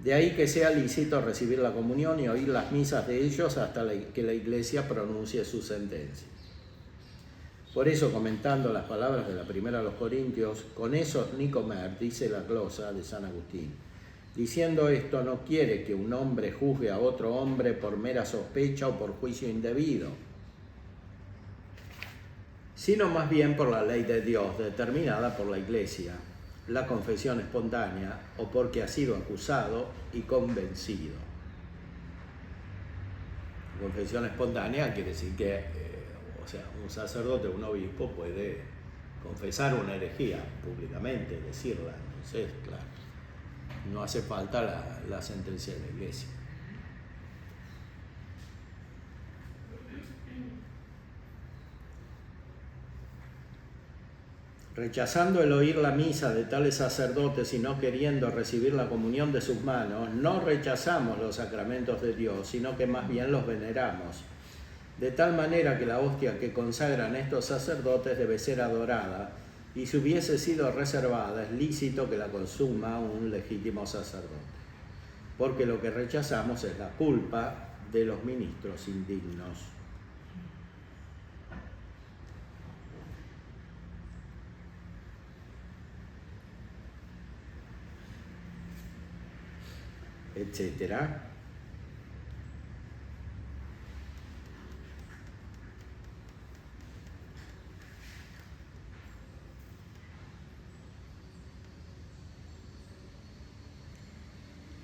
De ahí que sea lícito recibir la comunión y oír las misas de ellos hasta que la Iglesia pronuncie su sentencia. Por eso, comentando las palabras de la primera a los Corintios, con eso ni comer, dice la glosa de San Agustín. Diciendo esto, no quiere que un hombre juzgue a otro hombre por mera sospecha o por juicio indebido, sino más bien por la ley de Dios determinada por la Iglesia, la confesión espontánea o porque ha sido acusado y convencido. Confesión espontánea quiere decir que un sacerdote o un obispo puede confesar una herejía públicamente, decirla. Entonces, claro, no hace falta la sentencia de la Iglesia. Rechazando el oír la misa de tales sacerdotes y no queriendo recibir la comunión de sus manos, no rechazamos los sacramentos de Dios, sino que más bien los veneramos. De tal manera que la hostia que consagran estos sacerdotes debe ser adorada, y si hubiese sido reservada, es lícito que la consuma un legítimo sacerdote. Porque lo que rechazamos es la culpa de los ministros indignos. Etcétera.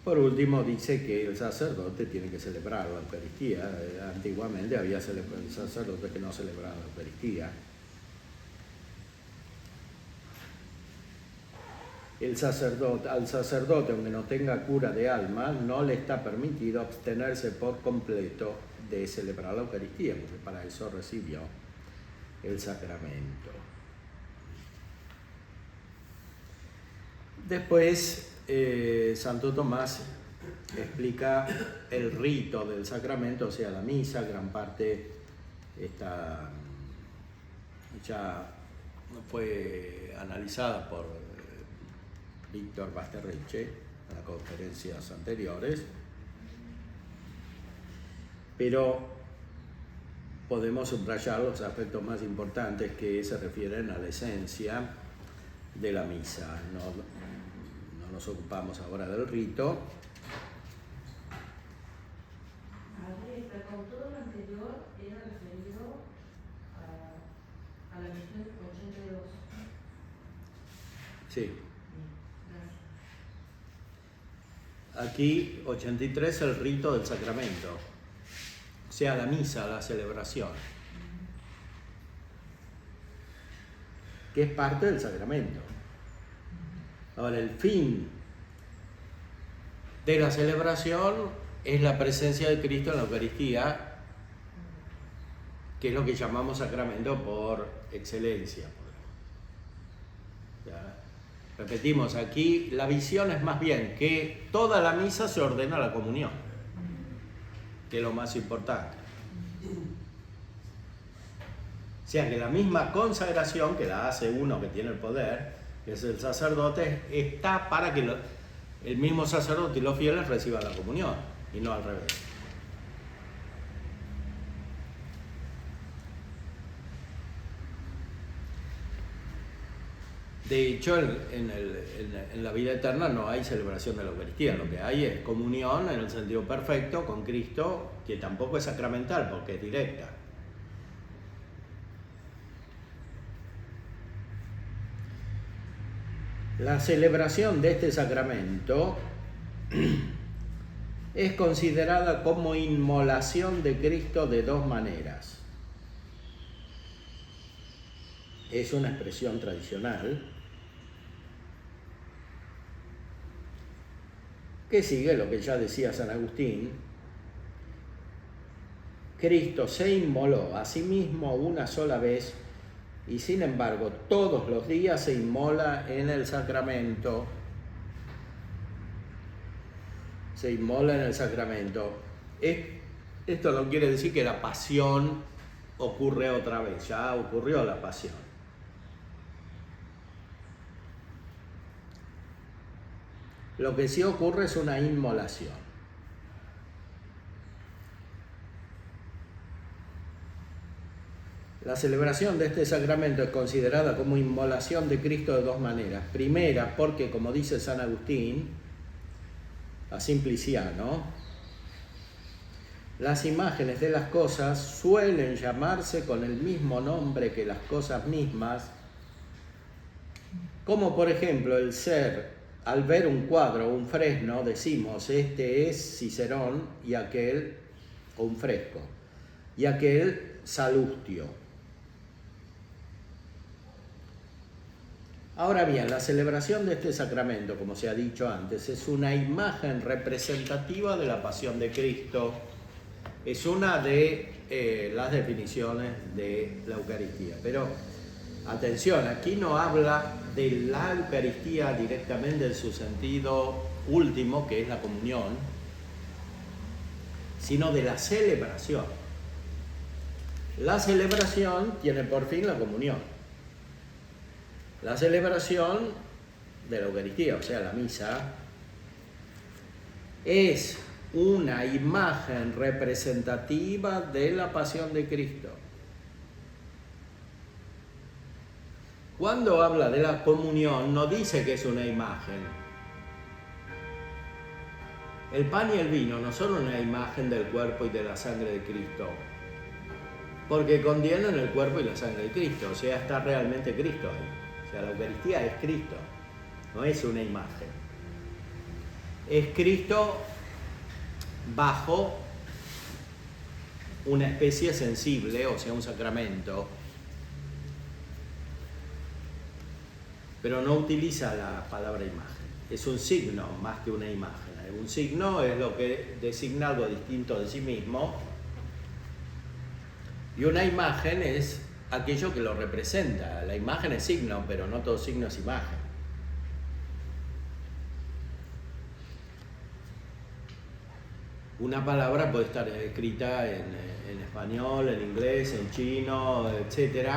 Por último, dice que el sacerdote tiene que celebrar la Eucaristía. Antiguamente había sacerdotes que no celebraban la Eucaristía. Al sacerdote, aunque no tenga cura de alma, no le está permitido abstenerse por completo de celebrar la Eucaristía, porque para eso recibió el sacramento. Después, Santo Tomás explica el rito del sacramento, o sea, la misa. Gran parte ya fue analizada por Víctor Basterriche en las conferencias anteriores, pero podemos subrayar los aspectos más importantes que se refieren a la esencia de la misa. No nos ocupamos ahora del rito. Con todo lo anterior era referido a la misión 82. Sí. Aquí 83 el rito del sacramento, o sea, la misa, la celebración, que es parte del sacramento. Ahora, el fin de la celebración es la presencia de Cristo en la Eucaristía, que es lo que llamamos sacramento por excelencia. ¿Ya? Repetimos, aquí la visión es más bien que toda la misa se ordena a la comunión, que es lo más importante. O sea que la misma consagración que la hace uno que tiene el poder, que es el sacerdote, está para que el mismo sacerdote y los fieles reciban la comunión, y no al revés. De hecho, en la vida eterna no hay celebración de la Eucaristía, lo que hay es comunión en el sentido perfecto con Cristo, que tampoco es sacramental porque es directa. La celebración de este sacramento es considerada como inmolación de Cristo de dos maneras. Es una expresión tradicional que sigue lo que ya decía San Agustín. Cristo se inmoló a sí mismo una sola vez y sin embargo todos los días se inmola en el sacramento. Se inmola en el sacramento. Esto no quiere decir que la pasión ocurre otra vez, ya ocurrió la pasión. Lo que sí ocurre es una inmolación. La celebración de este sacramento es considerada como inmolación de Cristo de dos maneras. Primera, porque, como dice San Agustín, a Simpliciano, las imágenes de las cosas suelen llamarse con el mismo nombre que las cosas mismas, como por ejemplo el ser. Al ver un cuadro o un fresno decimos, este es Cicerón y aquel, o un fresco, y aquel Salustio. Ahora bien, la celebración de este sacramento, como se ha dicho antes, es una imagen representativa de la pasión de Cristo. Es una de las definiciones de la Eucaristía. Pero atención, aquí no habla de la Eucaristía directamente en su sentido último, que es la comunión, sino de la celebración. La celebración tiene por fin la comunión. La celebración de la Eucaristía, o sea, la misa, es una imagen representativa de la pasión de Cristo. Cuando habla de la comunión, no dice que es una imagen. El pan y el vino no son una imagen del cuerpo y de la sangre de Cristo, porque contienen el cuerpo y la sangre de Cristo, o sea, está realmente Cristo ahí. O sea, la Eucaristía es Cristo, no es una imagen. Es Cristo bajo una especie sensible, o sea, un sacramento, pero no utiliza la palabra imagen. Es un signo más que una imagen. Un signo es lo que designa algo distinto de sí mismo, y una imagen es aquello que lo representa. La imagen es signo, pero no todo signo es imagen. Una palabra puede estar escrita en español, en inglés, en chino, etc.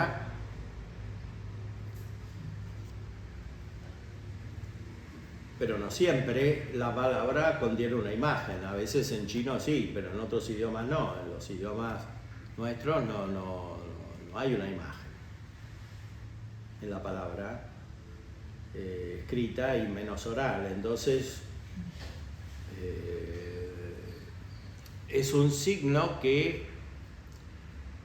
Pero no siempre la palabra contiene una imagen. A veces en chino sí, pero en otros idiomas no. En los idiomas nuestros no hay una imagen en la palabra escrita y menos oral. Entonces es un signo que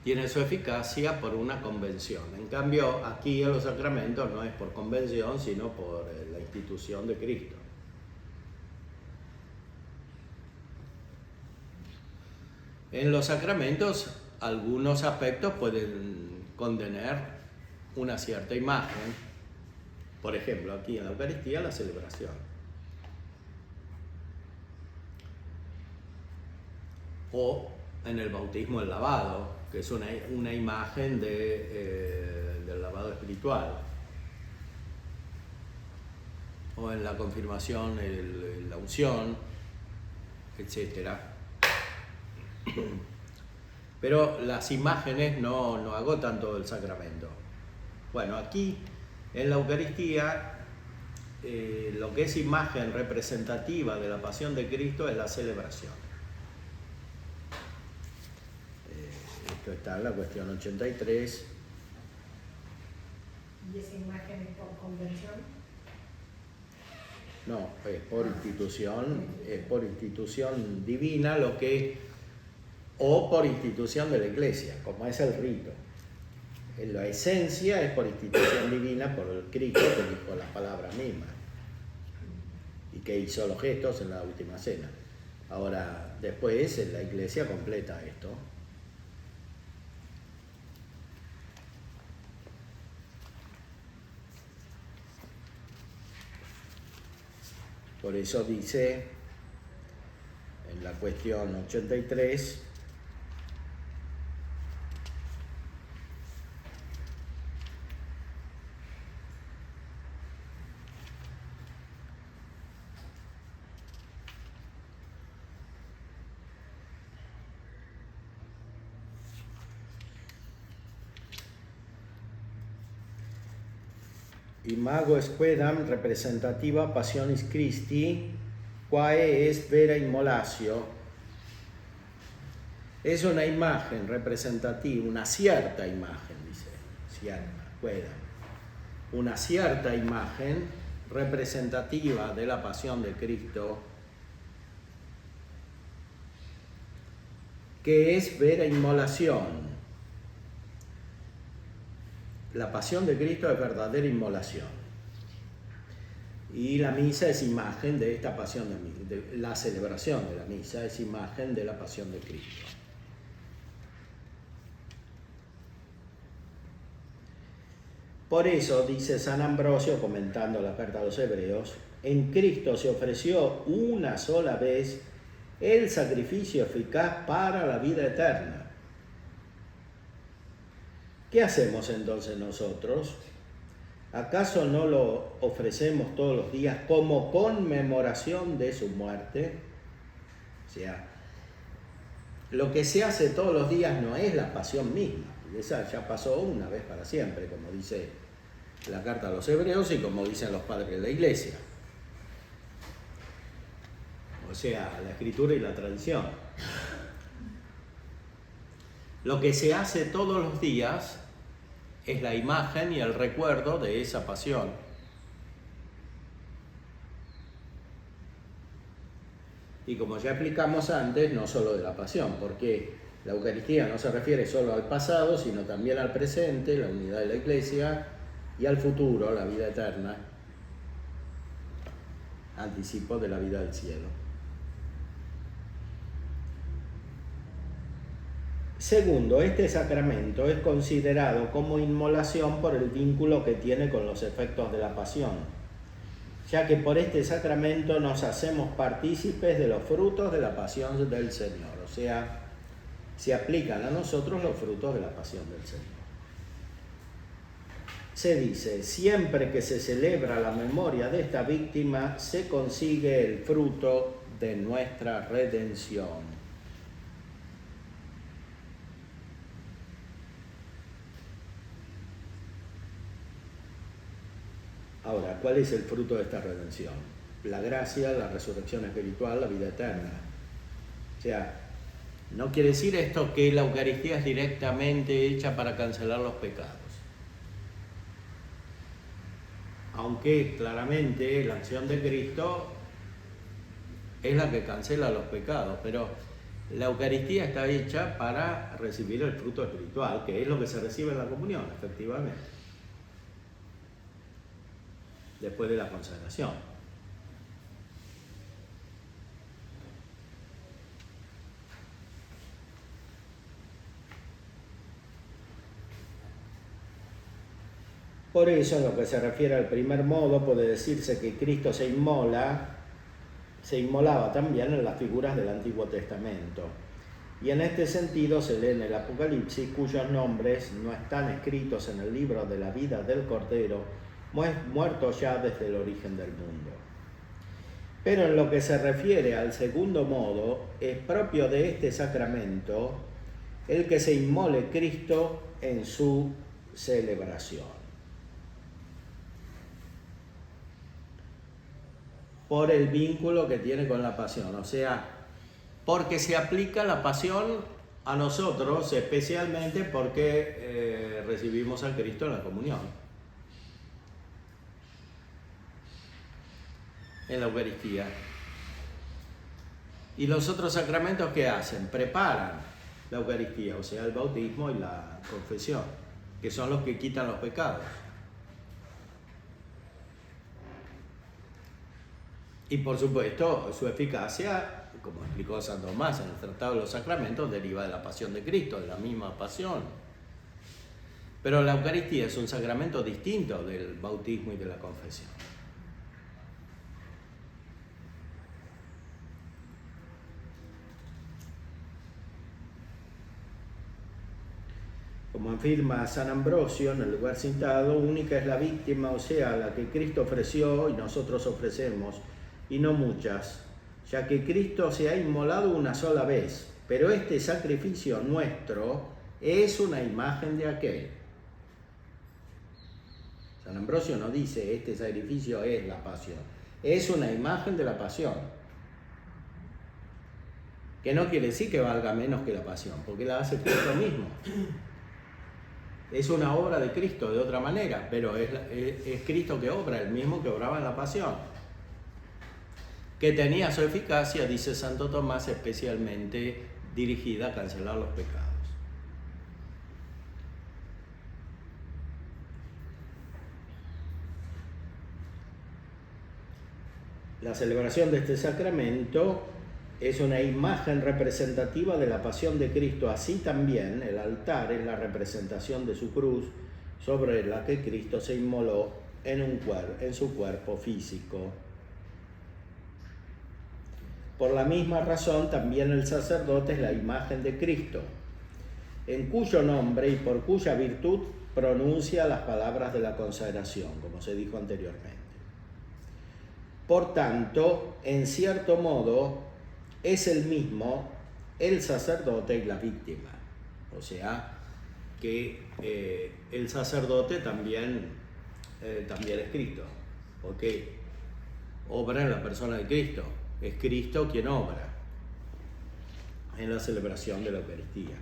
tiene su eficacia por una convención. En cambio, aquí en los sacramentos no es por convención, sino por la institución de Cristo. En los sacramentos, algunos aspectos pueden contener una cierta imagen. Por ejemplo, aquí en la Eucaristía, la celebración. O en el bautismo, el lavado, que es una imagen del lavado espiritual. O en la confirmación, la unción, etc. Pero las imágenes no agotan todo el sacramento. Bueno, aquí en la Eucaristía, lo que es imagen representativa de la pasión de Cristo es la celebración. Esto está en la cuestión 83. ¿Y esa imagen es por convención? No, es por institución divina, o por institución de la Iglesia, como es el rito. La esencia es por institución divina, por el Cristo que dijo las palabras mismas y que hizo los gestos en la última cena. Ahora, después la Iglesia completa esto. Por eso dice en la cuestión 83, imago esquedam representativa passionis Christi, quae est vera immolatio. Es una imagen representativa, una cierta imagen, dice, cierta, esquedam. Una cierta imagen representativa de la pasión de Cristo, que es vera inmolación. La pasión de Cristo es verdadera inmolación. Y la misa es imagen de esta pasión de la celebración de la misa es imagen de la pasión de Cristo. Por eso, dice San Ambrosio, comentando la carta a los Hebreos, en Cristo se ofreció una sola vez el sacrificio eficaz para la vida eterna. ¿Qué hacemos entonces nosotros? ¿Acaso no lo ofrecemos todos los días como conmemoración de su muerte? O sea, lo que se hace todos los días no es la pasión misma. Esa ya pasó una vez para siempre, como dice la carta a los Hebreos y como dicen los padres de la Iglesia. O sea, la Escritura y la tradición. Lo que se hace todos los días es la imagen y el recuerdo de esa pasión. Y como ya explicamos antes, no solo de la pasión, porque la Eucaristía no se refiere solo al pasado, sino también al presente, la unidad de la Iglesia, y al futuro, la vida eterna, anticipo de la vida del cielo. Segundo, este sacramento es considerado como inmolación por el vínculo que tiene con los efectos de la pasión, ya que por este sacramento nos hacemos partícipes de los frutos de la pasión del Señor, o sea, se aplican a nosotros los frutos de la pasión del Señor. Se dice, siempre que se celebra la memoria de esta víctima, se consigue el fruto de nuestra redención. Ahora, ¿cuál es el fruto de esta redención? La gracia, la resurrección espiritual, la vida eterna. O sea, no quiere decir esto que la Eucaristía es directamente hecha para cancelar los pecados. Aunque claramente la acción de Cristo es la que cancela los pecados, pero la Eucaristía está hecha para recibir el fruto espiritual, que es lo que se recibe en la comunión, efectivamente, después de la consagración. Por eso, en lo que se refiere al primer modo, puede decirse que Cristo se inmolaba también en las figuras del Antiguo Testamento. Y en este sentido se lee en el Apocalipsis, cuyos nombres no están escritos en el libro de la vida del Cordero, muerto ya desde el origen del mundo. Pero en lo que se refiere al segundo modo, es propio de este sacramento el que se inmole Cristo en su celebración. Por el vínculo que tiene con la pasión, o sea, porque se aplica la pasión a nosotros, especialmente porque recibimos a Cristo en la comunión, en la Eucaristía. Y los otros sacramentos, ¿qué hacen? Preparan la Eucaristía, o sea, el bautismo y la confesión, que son los que quitan los pecados. Y por supuesto, su eficacia, como explicó San Tomás en el Tratado de los Sacramentos, deriva de la pasión de Cristo, de la misma pasión. Pero la Eucaristía es un sacramento distinto del bautismo y de la confesión. Como afirma San Ambrosio en el lugar citado, única es la víctima, o sea, la que Cristo ofreció y nosotros ofrecemos, y no muchas, ya que Cristo se ha inmolado una sola vez, pero este sacrificio nuestro es una imagen de aquel. San Ambrosio no dice este sacrificio es la pasión, es una imagen de la pasión, que no quiere decir que valga menos que la pasión, porque la hace Cristo mismo. Es una obra de Cristo de otra manera, pero es Cristo que obra, el mismo que obraba en la pasión, que tenía su eficacia, dice Santo Tomás, especialmente dirigida a cancelar los pecados. La celebración de este sacramento es una imagen representativa de la pasión de Cristo. Así también el altar es la representación de su cruz, sobre la que Cristo se inmoló en su cuerpo físico. Por la misma razón, también el sacerdote es la imagen de Cristo, en cuyo nombre y por cuya virtud pronuncia las palabras de la consagración, como se dijo anteriormente. Por tanto, en cierto modo, es el mismo el sacerdote y la víctima. O sea, que el sacerdote también es Cristo, porque obra en la persona de Cristo. Es Cristo quien obra en la celebración de la Eucaristía.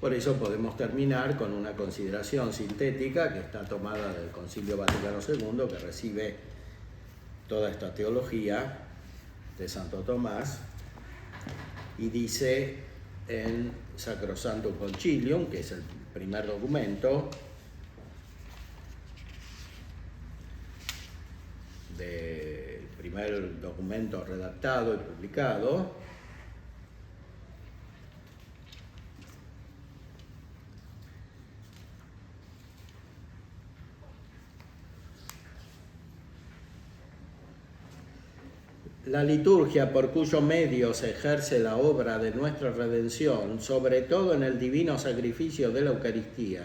Por eso podemos terminar con una consideración sintética que está tomada del Concilio Vaticano II, que recibe toda esta teología de Santo Tomás, y dice en Sacrosanctum Concilium, que es el primer documento redactado y publicado, la liturgia por cuyo medio se ejerce la obra de nuestra redención, sobre todo en el divino sacrificio de la Eucaristía,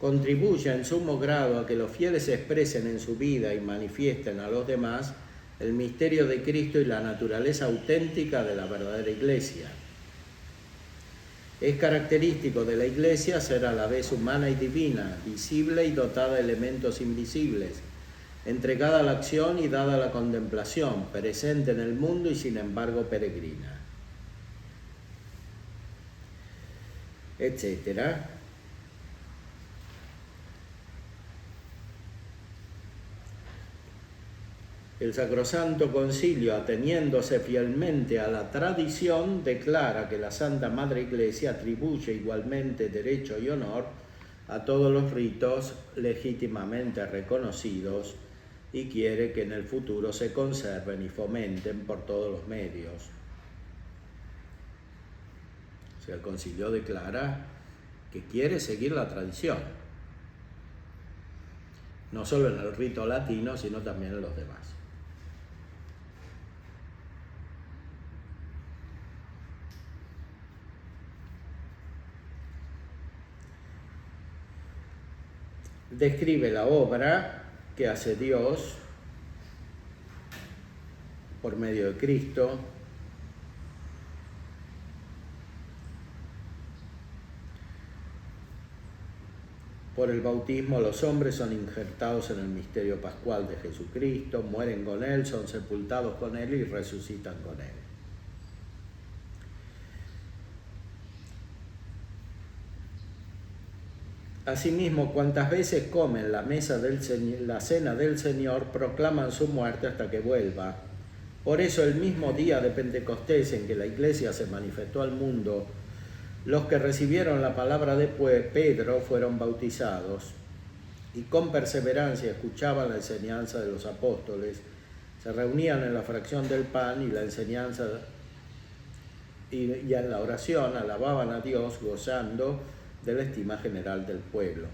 contribuye en sumo grado a que los fieles expresen en su vida y manifiesten a los demás el misterio de Cristo y la naturaleza auténtica de la verdadera Iglesia. Es característico de la Iglesia ser a la vez humana y divina, visible y dotada de elementos invisibles, entregada a la acción y dada a la contemplación, presente en el mundo y sin embargo peregrina, etcétera. El Sacrosanto Concilio, ateniéndose fielmente a la tradición, declara que la Santa Madre Iglesia atribuye igualmente derecho y honor a todos los ritos legítimamente reconocidos y quiere que en el futuro se conserven y fomenten por todos los medios. O sea, el Concilio declara que quiere seguir la tradición, no solo en el rito latino, sino también en los demás. Describe la obra que hace Dios por medio de Cristo, por el bautismo los hombres son injertados en el misterio pascual de Jesucristo, mueren con Él, son sepultados con Él y resucitan con Él. Asimismo, cuantas veces comen la cena del Señor, proclaman su muerte hasta que vuelva. Por eso el mismo día de Pentecostés en que la Iglesia se manifestó al mundo, los que recibieron la palabra de Pedro fueron bautizados y con perseverancia escuchaban la enseñanza de los apóstoles, se reunían en la fracción del pan y la enseñanza y en la oración alababan a Dios gozando de la estima general del pueblo.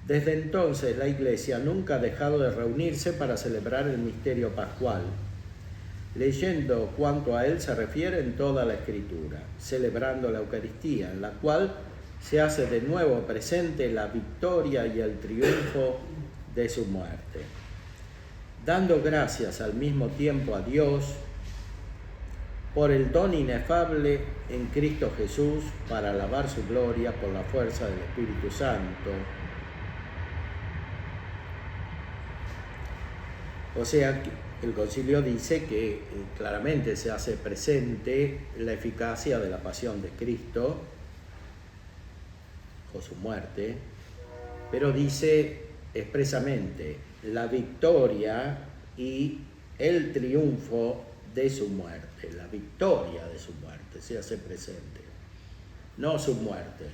Desde entonces la Iglesia nunca ha dejado de reunirse para celebrar el misterio pascual, leyendo cuanto a él se refiere en toda la Escritura, celebrando la Eucaristía, en la cual se hace de nuevo presente la victoria y el triunfo de su muerte, dando gracias al mismo tiempo a Dios por el don inefable en Cristo Jesús para alabar su gloria por la fuerza del Espíritu Santo. O sea, el concilio dice que claramente se hace presente la eficacia de la pasión de Cristo o su muerte, pero dice expresamente la victoria y el triunfo de su muerte, la victoria de su muerte se hace presente, no su muerte,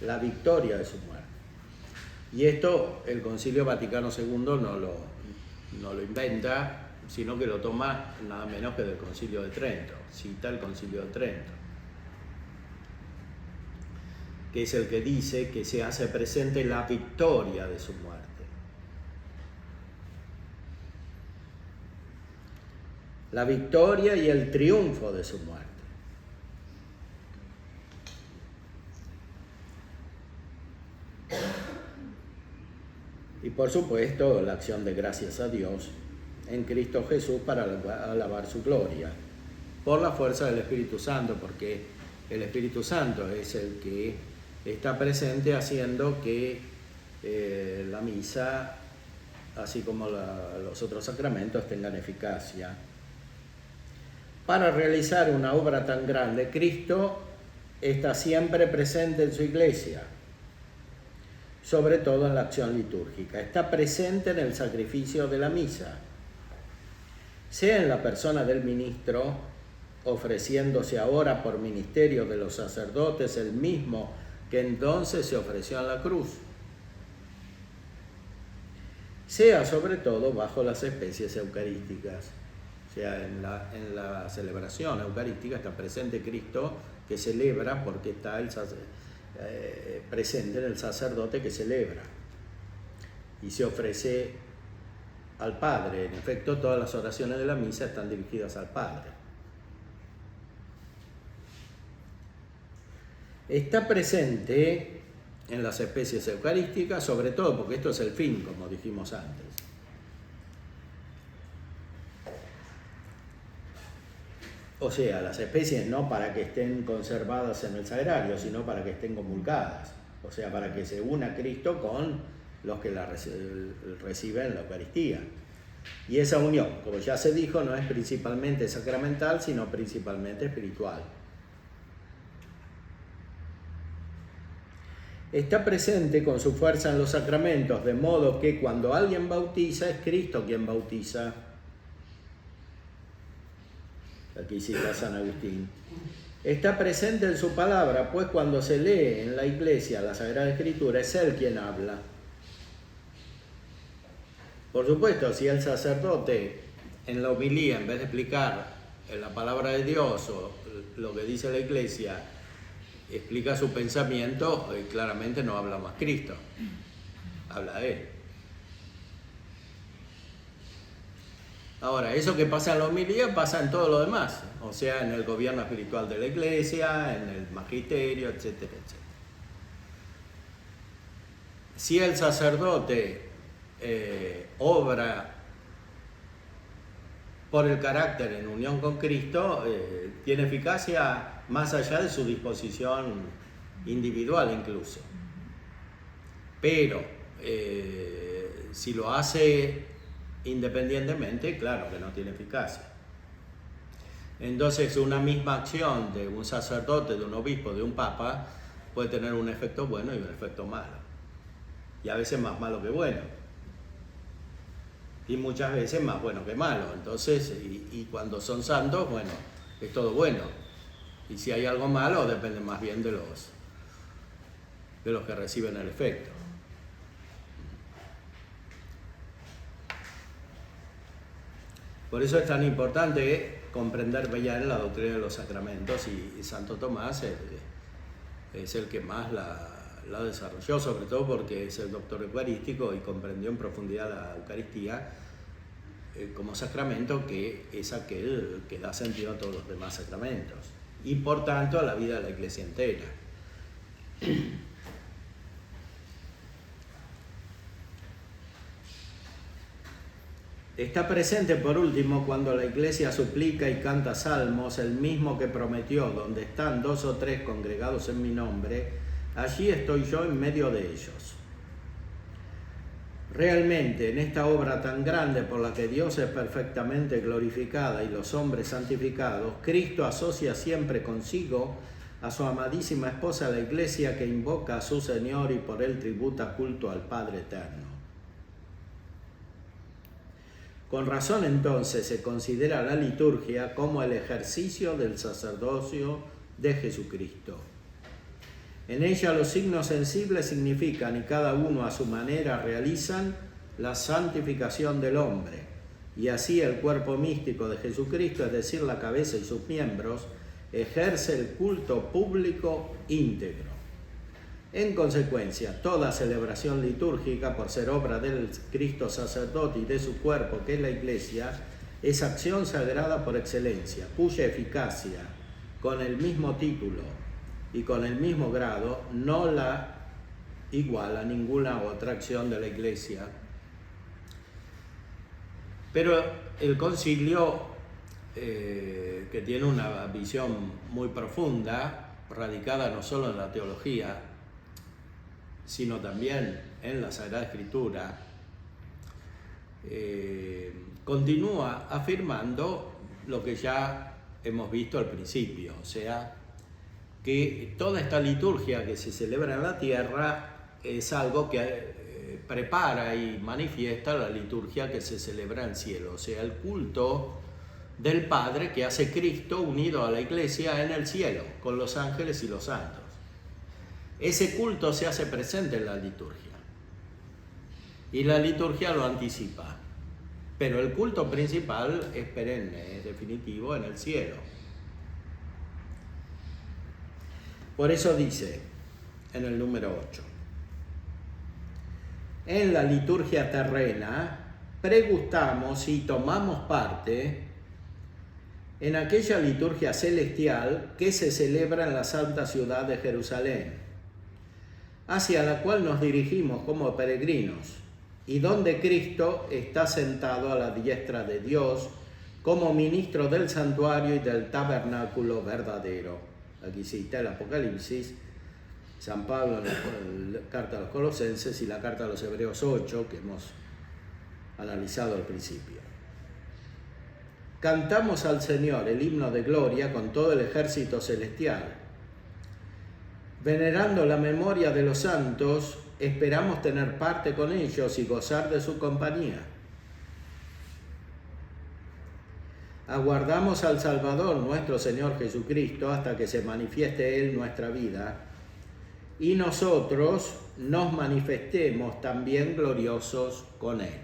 la victoria de su muerte. Y esto el Concilio Vaticano II no lo inventa, sino que lo toma nada menos que del Concilio de Trento, cita el Concilio de Trento. que es el que dice que se hace presente la victoria de su muerte. La victoria y el triunfo de su muerte. Y por supuesto la acción de gracias a Dios en Cristo Jesús para alabar su gloria, por la fuerza del Espíritu Santo, porque el Espíritu Santo es el que está presente haciendo que la misa, así como los otros sacramentos, tengan eficacia. Para realizar una obra tan grande, Cristo está siempre presente en su iglesia, sobre todo en la acción litúrgica. Está presente en el sacrificio de la misa, sea en la persona del ministro, ofreciéndose ahora por ministerio de los sacerdotes, el mismo que entonces se ofreció en la cruz, sea sobre todo bajo las especies eucarísticas. O sea, en la celebración eucarística está presente Cristo, que celebra porque está presente en el sacerdote que celebra y se ofrece al Padre. En efecto, todas las oraciones de la misa están dirigidas al Padre. Está presente en las especies eucarísticas, sobre todo porque esto es el fin, como dijimos antes. O sea, las especies no para que estén conservadas en el sagrario, sino para que estén comulgadas. O sea, para que se una Cristo con los que la reciben la Eucaristía. Y esa unión, como ya se dijo, no es principalmente sacramental, sino principalmente espiritual. Está presente con su fuerza en los sacramentos, de modo que cuando alguien bautiza, es Cristo quien bautiza. Aquí cita San Agustín. Está presente en su palabra, pues cuando se lee en la iglesia la Sagrada Escritura, es Él quien habla. Por supuesto, si el sacerdote en la homilía, en vez de explicar la palabra de Dios o lo que dice la iglesia, explica su pensamiento, claramente no habla más Cristo, habla Él. Ahora, eso que pasa en la homilía pasa en todo lo demás, o sea, en el gobierno espiritual de la iglesia, en el magisterio, etcétera, etcétera. Si el sacerdote obra por el carácter en unión con Cristo, tiene eficacia más allá de su disposición individual incluso. Pero si lo hace independientemente, claro que no tiene eficacia. Entonces, una misma acción de un sacerdote, de un obispo, de un papa, puede tener un efecto bueno y un efecto malo. Y a veces más malo que bueno. Y muchas veces más bueno que malo. Entonces, y cuando son santos, bueno, es todo bueno. Y si hay algo malo, depende más bien de los que reciben el efecto. Por eso es tan importante comprender bien la doctrina de los sacramentos, y Santo Tomás es el que más la desarrolló, sobre todo porque es el doctor eucarístico y comprendió en profundidad la Eucaristía como sacramento, que es aquel que da sentido a todos los demás sacramentos y por tanto a la vida de la Iglesia entera. Está presente por último cuando la Iglesia suplica y canta salmos, el mismo que prometió: donde están 2 o 3 congregados en mi nombre, allí estoy yo en medio de ellos. Realmente, en esta obra tan grande por la que Dios es perfectamente glorificada y los hombres santificados, Cristo asocia siempre consigo a su amadísima esposa, la Iglesia, que invoca a su Señor y por él tributa culto al Padre eterno. Con razón, entonces, se considera la liturgia como el ejercicio del sacerdocio de Jesucristo. En ella los signos sensibles significan, y cada uno a su manera realizan, la santificación del hombre. Y así el cuerpo místico de Jesucristo, es decir, la cabeza y sus miembros, ejerce el culto público íntegro. En consecuencia, toda celebración litúrgica, por ser obra del Cristo sacerdote y de su cuerpo, que es la Iglesia, es acción sagrada por excelencia, cuya eficacia, con el mismo título y con el mismo grado, no la iguala ninguna otra acción de la Iglesia. Pero el concilio, que tiene una visión muy profunda, radicada no solo en la teología, sino también en la Sagrada Escritura, continúa afirmando lo que ya hemos visto al principio, o sea, que toda esta liturgia que se celebra en la tierra es algo que prepara y manifiesta la liturgia que se celebra en el cielo, o sea, el culto del Padre que hace Cristo unido a la Iglesia en el cielo, con los ángeles y los santos. Ese culto se hace presente en la liturgia y la liturgia lo anticipa, pero el culto principal es perenne, es definitivo en el cielo. Por eso dice en el número 8: en la liturgia terrena pregustamos y tomamos parte en aquella liturgia celestial que se celebra en la santa ciudad de Jerusalén, hacia la cual nos dirigimos como peregrinos, y donde Cristo está sentado a la diestra de Dios como ministro del santuario y del tabernáculo verdadero. Aquí cita el Apocalipsis, San Pablo en la carta a los Colosenses y la carta a los Hebreos 8, que hemos analizado al principio. Cantamos al Señor el himno de gloria con todo el ejército celestial. Venerando la memoria de los santos, esperamos tener parte con ellos y gozar de su compañía. Aguardamos al Salvador, nuestro Señor Jesucristo, hasta que se manifieste Él nuestra vida, y nosotros nos manifestemos también gloriosos con Él.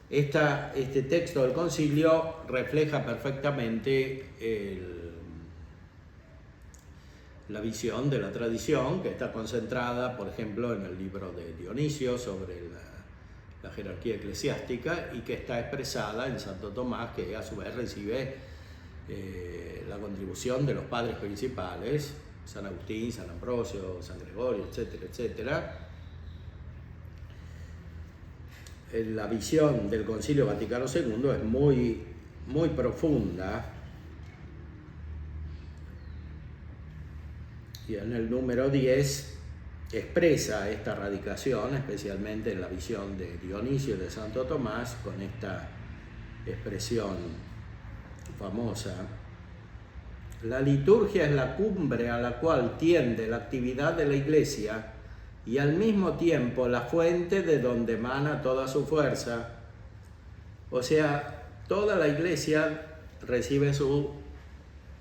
Este texto del concilio refleja perfectamente la visión de la tradición, que está concentrada, por ejemplo, en el libro de Dionisio sobre la jerarquía eclesiástica, y que está expresada en Santo Tomás, que a su vez recibe la contribución de los padres principales, San Agustín, San Ambrosio, San Gregorio, etcétera, etcétera. La visión del Concilio Vaticano II es muy, muy profunda, y en el número 10 expresa esta radicación, especialmente en la visión de Dionisio y de Santo Tomás, con esta expresión famosa: la liturgia es la cumbre a la cual tiende la actividad de la Iglesia y al mismo tiempo la fuente de donde emana toda su fuerza. O sea, toda la Iglesia recibe su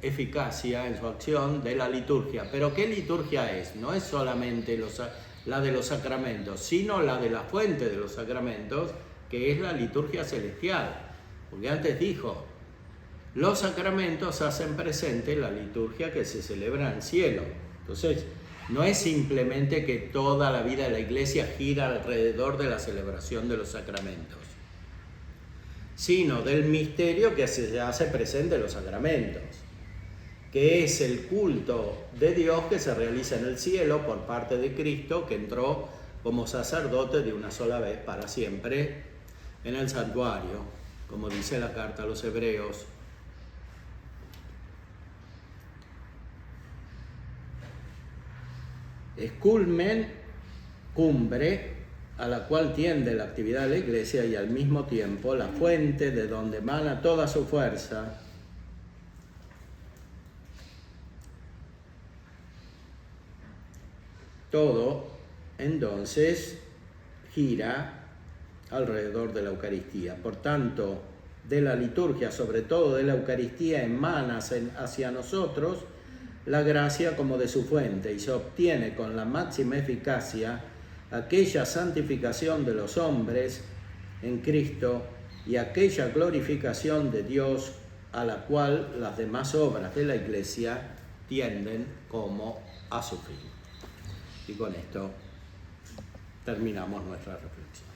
eficacia en su acción de la liturgia. Pero ¿qué liturgia es? No es solamente la de los sacramentos, sino la de la fuente de los sacramentos, que es la liturgia celestial. Porque antes dijo, los sacramentos hacen presente la liturgia que se celebra en el cielo. Entonces, no es simplemente que toda la vida de la Iglesia gira alrededor de la celebración de los sacramentos, sino del misterio que se hace presente en los sacramentos, que es el culto de Dios que se realiza en el cielo por parte de Cristo, que entró como sacerdote de una sola vez para siempre en el santuario, como dice la carta a los Hebreos. Es culmen, cumbre, a la cual tiende la actividad de la Iglesia, y al mismo tiempo la fuente de donde emana toda su fuerza. Todo, entonces, gira alrededor de la Eucaristía. Por tanto, de la liturgia, sobre todo de la Eucaristía, emana hacia nosotros la gracia como de su fuente, y se obtiene con la máxima eficacia aquella santificación de los hombres en Cristo y aquella glorificación de Dios a la cual las demás obras de la Iglesia tienden como a su fin. Y con esto terminamos nuestra reflexión.